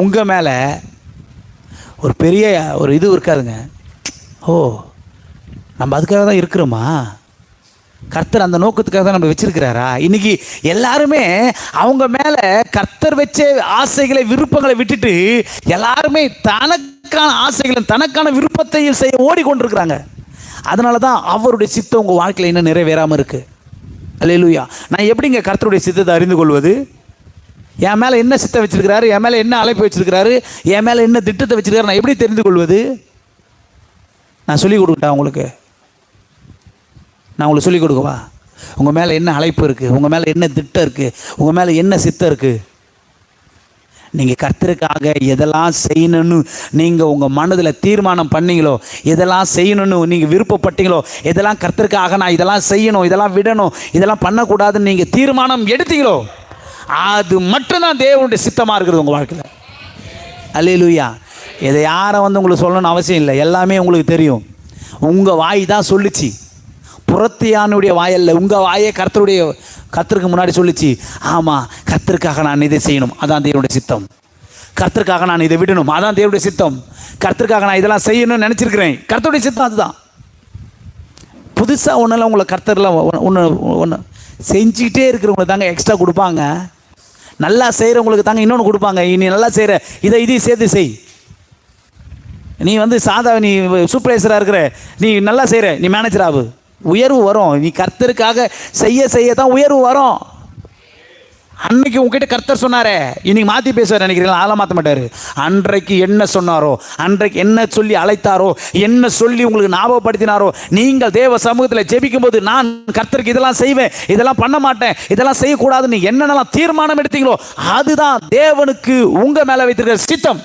உங்கள் மேலே ஒரு பெரிய ஒரு இது இருக்காதுங்க. ஓ, நம்ம அதுக்காக தான் இருக்கிறோமா? கர்த்தர் அந்த நோக்கத்துக்காக தான் நம்ம வச்சிருக்கிறாரா? இன்னைக்கு எல்லாருமே அவங்க மேலே கர்த்தர் வச்ச ஆசைகளை விருப்பங்களை விட்டுட்டு எல்லாருமே தனக்கான ஆசைகளும் தனக்கான விருப்பத்தையும் செய்ய ஓடிக்கொண்டிருக்கிறாங்க. அதனால தான் அவருடைய சித்தம் உங்கள் வாழ்க்கையில் இன்னும் நிறைவேறாமல் இருக்குது. அல்லேலூயா. நான் எப்படிங்க கர்த்தருடைய சித்தத்தை அறிந்து கொள்வது? என் மேலே என்ன சித்தம் வச்சிருக்கிறாரு, என் மேலே என்ன அழைப்பு வச்சிருக்கிறாரு, என் மேலே என்ன திட்டத்தை வச்சிருக்காரு, நான் எப்படி தெரிந்து கொள்வது? நான் சொல்லிக் கொடுக்கட்டா உங்களுக்கு? நான் உங்களுக்கு சொல்லிக் கொடுக்கவா? உங்கள் மேலே என்ன அழைப்பு இருக்குது, உங்கள் மேலே என்ன திட்டம் இருக்குது, உங்கள் மேலே என்ன சித்தம் இருக்குது? நீங்கள் கர்த்தருக்காக எதெல்லாம் செய்யணும்னு நீங்கள் உங்கள் மனதில் தீர்மானம் பண்ணீங்களோ, எதெல்லாம் செய்யணும்னு நீங்கள் விருப்பப்பட்டீங்களோ, எதெல்லாம் கர்த்தருக்காக நான் இதெல்லாம் செய்யணும், இதெல்லாம் விடணும், இதெல்லாம் பண்ணக்கூடாதுன்னு நீங்கள் தீர்மானம் எடுத்தீங்களோ, அது மட்டும்தான் தேவனுடைய சித்தமாக இருக்கிறது உங்கள் வாழ்க்கையில். அல்லேலூயா. இதை யாரை உங்களுக்கு சொல்லணும்னு அவசியம் இல்லை. எல்லாமே உங்களுக்கு தெரியும். உங்கள் வாய் தான் சொல்லிச்சு, புறத்தியானுடைய வாயல்ல. உங்கள் வாயே கர்த்தருக்கு முன்னாடி சொல்லிச்சு, ஆமாம் கர்த்தருக்காக நான் இதை செய்யணும், அதான் தேவனுடைய சித்தம். கர்த்தருக்காக நான் இதை விடணும், அதான் தேவனுடைய சித்தம். கர்த்தருக்காக நான் இதெல்லாம் செய்யணும்னு நினச்சிருக்கிறேன், கர்த்தருடைய சித்தம் அதுதான். புதுசாக ஒன்றும் உங்களை கர்த்தர்லாம் ஒன்று செஞ்சுக்கிட்டே இருக்கிறவங்களுக்கு தாங்க எக்ஸ்ட்ரா கொடுப்பாங்க. நல்லா செய்கிறவங்களுக்கு தாங்க இன்னொன்று கொடுப்பாங்க. நீ நல்லா செய்கிற, இதையும் சேர்த்து செய். நீ நீ சூப்பர்வைசராக இருக்கிற, நீ நல்லா செய்கிற, நீ மேனேஜர் ஆகு, உயர்வு வரும். நீ கர்த்தருக்காக செய்ய தான் உயர்வு வரும். அன்னைக்கு உங்ககிட்ட கர்த்தர் சொன்னாரே, இன்னைக்கு மாற்றி பேசுவார் நினைக்கிறீங்களா? அதெல்லாம் மாற்ற மாட்டார். அன்றைக்கு என்ன சொன்னாரோ, அன்றைக்கு என்ன சொல்லி அழைத்தாரோ, என்ன சொல்லி உங்களுக்கு ஞாபகப்படுத்தினாரோ, நீங்கள் தேவ சமூகத்தில் ஜெபிக்கும் போது நான் கர்த்தருக்கு இதெல்லாம் செய்வேன், இதெல்லாம் பண்ண மாட்டேன், இதெல்லாம் செய்யக்கூடாதுன்னு என்னென்னலாம் தீர்மானம் எடுத்தீங்களோ, அதுதான் தேவனுக்கு உங்கள் மேலே வைத்திருக்கிற சித்தம்.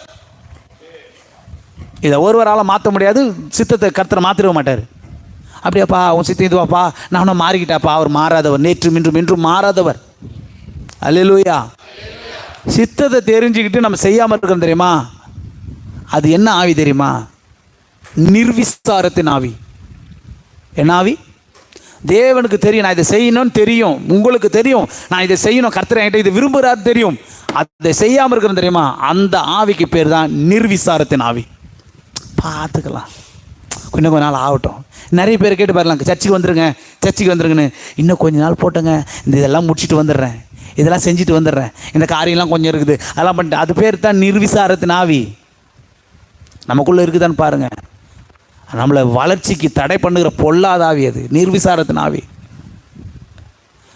இதை ஒருவரால் மாற்ற முடியாது. சித்தத்தை கர்த்தர் மாற்றிட மாட்டார். அப்படியாப்பா உன் சித்தம் இதுவாப்பா, நான் மாறிக்கிட்டாப்பா. அவர் மாறாதவர், நேற்றும் இன்றும் என்றும் மாறாதவர். அல்லேலூயா. சித்தத்தை தெரிஞ்சுக்கிட்டு நம்ம செய்யாமல் இருக்கிறோம் தெரியுமா? அது என்ன ஆவி தெரியுமா? நிர்விசாரத்தின் ஆவி. என்ன ஆவி? தேவனுக்கு தெரியும் நான் இதை செய்யணும்னு தெரியும், உங்களுக்கு தெரியும் நான் இதை செய்யணும், கர்த்தர் என்கிட்ட இதை விரும்புகிறாரு தெரியும், அதை செய்யாமல் இருக்கிறோம் தெரியுமா? அந்த ஆவிக்கு பேர் தான் நிர்விசாரத்தின் ஆவி. பார்த்துக்கலாம், இன்னும் கொஞ்ச நாள் ஆகட்டும். நிறைய பேர் கேட்டு பாருலாம், சர்ச்சுக்கு வந்துருங்கன்னு. இன்னும் கொஞ்ச நாள் போட்டோங்க, இதெல்லாம் முடிச்சுட்டு வந்துடுறேன், இதெல்லாம் செஞ்சுட்டு வந்துடுறேன், இந்த காரியம்லாம் கொஞ்சம் இருக்குது, அதெல்லாம் பண்ணிட்டு. அது பேர் தான் நிர்விசாரத்தின் ஆவி. நமக்குள்ளே இருக்குதான்னு பாருங்கள். நம்மளை வளர்ச்சிக்கு தடை பண்ணுகிற பொல்லாத ஆவி அது, நிர்விசாரத்தின் ஆவி.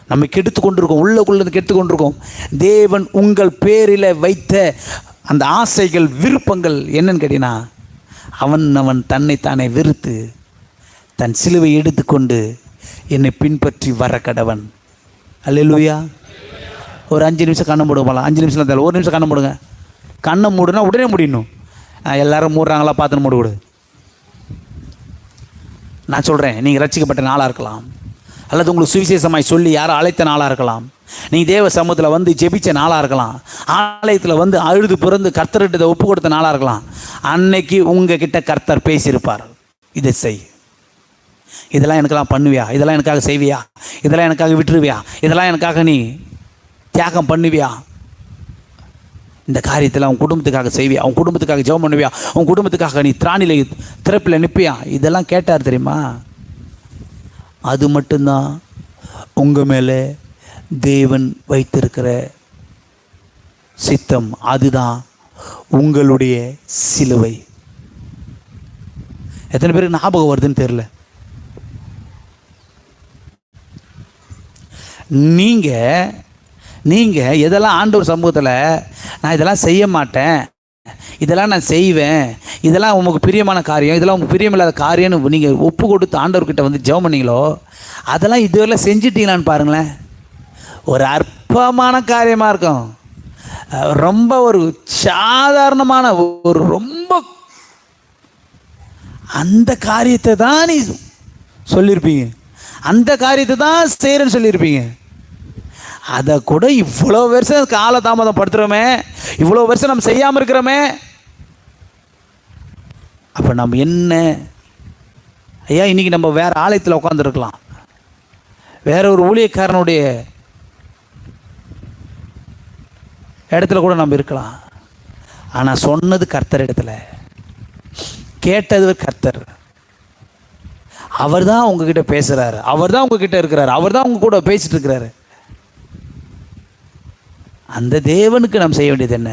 நம்ம கெடுத்து கொண்டிருக்கோம், உள்ளுக்குள்ளது கெடுத்து கொண்டிருக்கோம். தேவன் உங்கள் பேரில் வைத்த அந்த ஆசைகள் விருப்பங்கள் என்னன்னு கேட்டீங்கன்னா, அவன் தன்னைத்தானே வெறுத்து தன் சிலுவை எடுத்துக்கொண்டு என்னை பின்பற்றி வர கடவன். அல்லேலூயா. ஒரு 5 நிமிஷம் கண்ணை மூடுங்க போகலாம். 5 நிமிஷம் தான், 1 நிமிஷம் கண்ணை மூடுங்க. கண்ணை மூடுனா உடனே முடியணும். எல்லாரும் மூடுறாங்களா பார்த்துன்னு மூடு. நான் சொல்கிறேன், நீங்கள் ரட்சிக்கப்பட்ட நாளாக இருக்கலாம், அல்லது உங்களுக்கு சுவிசேஷமாய் சொல்லி யாரும் அழைத்த நாளாக இருக்கலாம், நீங்கள் தேவ சமூகத்தில் ஜெபிச்ச நாளாக இருக்கலாம், ஆலயத்தில் அழுது பிறந்து கர்த்தர்கிட்ட ஒப்பு கொடுத்த நாளாக இருக்கலாம். அன்னைக்கு உங்கள் கிட்ட கர்த்தர் பேசியிருப்பார், இதை செய், இதெல்லாம் எனக்கெல்லாம் பண்ணுவியா, இதெல்லாம் எனக்காக செய்வியா, இதெல்லாம் எனக்காக விட்டுருவியா, இதெல்லாம் எனக்காக நீ தியாகம் பண்ணுவியா, இந்த காரியத்தில் உன் குடும்பத்துக்காக செய்வியா, உன் குடும்பத்துக்காக ஜெபம் பண்ணுவியா, உன் குடும்பத்துக்காக நீ திறப்பில் நிற்பியா, இதெல்லாம் கேட்டார் தெரியுமா? அது மட்டும்தான் உங்கள் மேலே தேவன் வைத்திருக்கிற சித்தம். அதுதான் உங்களுடைய சிலுவை. எத்தனை பேருக்கு ஞாபகம் வருதுன்னு தெரியல. நீங்கள் எதெல்லாம் ஆண்டவர் சமூகத்தில் நான் இதெல்லாம் செய்ய மாட்டேன், இதெல்லாம் நான் செய்வேன், இதெல்லாம் உங்களுக்கு பிரியமான காரியம், இதெல்லாம் உங்களுக்கு பிரியமில்லாத காரியம்னு நீங்கள் ஒப்பு கொடுத்து ஆண்டவர்கிட்ட வந்து ஜெபம் பண்ணீங்களோ, அதெல்லாம் இதுவரை செஞ்சிட்டீங்களான்னு பாருங்களேன். ஒரு அற்பமான காரியமாக இருக்கும், ரொம்ப ஒரு சாதாரணமான ஒரு ரொம்ப அந்த காரியத்தை தான் நீ சொல்லியிருப்பீங்க, அந்த காரியத்தை தான் செய்கிறேன்னு சொல்லியிருப்பீங்க. அதை கூட இவ்வளோ வருஷம் காலதாமதம் படுத்துகிறோமே, இவ்வளோ வருஷம் நம்ம செய்யாமல் இருக்கிறோமே. அப்போ நம்ம என்ன ஐயா, இன்றைக்கி நம்ம வேறு ஆலயத்தில் உட்காந்துருக்கலாம், வேற ஒரு ஊழியக்காரனுடைய இடத்துல கூட நம்ம இருக்கலாம். ஆனால் சொன்னது கர்த்தர் இடத்துல, கேட்டது கர்த்தர். அவர் தான் உங்ககிட்ட பேசுகிறாரு, அவர் தான் உங்ககிட்ட இருக்கிறாரு, அவர் தான் உங்க கூட பேசிட்டு இருக்கிறாரு. அந்த தேவனுக்கு நாம் செய்ய வேண்டியது என்ன?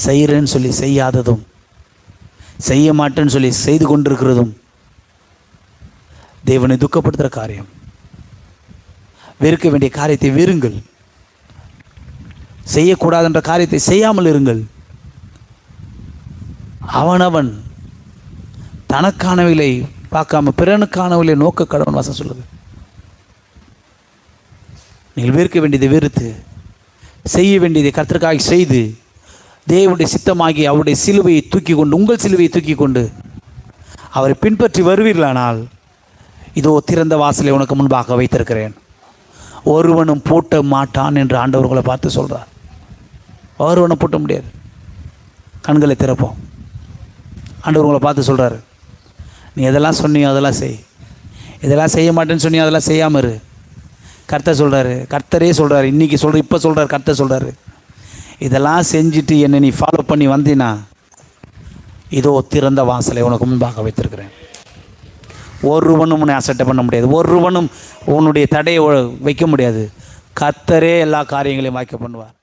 செய்கிறேன்னு சொல்லி செய்யாததும், செய்ய மாட்டேன்னு சொல்லி செய்து கொண்டிருக்கிறதும் தேவனை துக்கப்படுத்துகிற காரியம். வெறுக்க வேண்டிய காரியத்தை வெறுங்கள், செய்யக்கூடாதுன்ற காரியத்தை செய்யாமல் இருங்கள். அவனவன் தனக்கானவில்லை பார்க்காம பிறனுக்கானவில்லை நோக்க கடவுள் வாசம் சொல்லுது. நீங்கள் வெறுக்க வேண்டியதை வெறுத்து, செய்ய வேண்டியதை கர்த்தருக்காக செய்து, தேவனுடைய சித்தமாகி அவருடைய சிலுவையை தூக்கி கொண்டு, உங்கள் சிலுவையை தூக்கி கொண்டு அவரை பின்பற்றி வருவீர்களானால், இதோ திறந்த வாசலை உனக்கு முன்பாக வைத்திருக்கிறேன், ஒருவனும் பூட்ட மாட்டான் என்று ஆண்டவர்களை பார்த்து சொல்கிறார். ஒருவனும் பூட்ட முடியாது. கண்களை திறப்போம். ஆண்டவர் உங்களை பார்த்து சொல்கிறாரு, நீ எதெல்லாம் சொன்னியோ அதெல்லாம் செய், இதெல்லாம் செய்ய மாட்டேன்னு சொன்னியோ அதெல்லாம் செய்யாமல் இரு. கர்த்தர் சொல்கிறாரு, கர்த்தரே சொல்கிறாரு, இன்றைக்கி சொல்கிற இப்போ சொல்கிறார், கர்த்தர் சொல்கிறாரு, இதெல்லாம் செஞ்சுட்டு என்னை நீ ஃபாலோ பண்ணி வந்தீன்னா, இதோ திறந்த வாசலை உனக்கு முன்பாக வைத்திருக்கிறேன். ஒருவனும் உன்னை அசட்டை பண்ண முடியாது, ஒருவனும் உன்னுடைய தடையை வைக்க முடியாது. கர்த்தரே எல்லா காரியங்களையும் வாய்க்க பண்ணுவார்.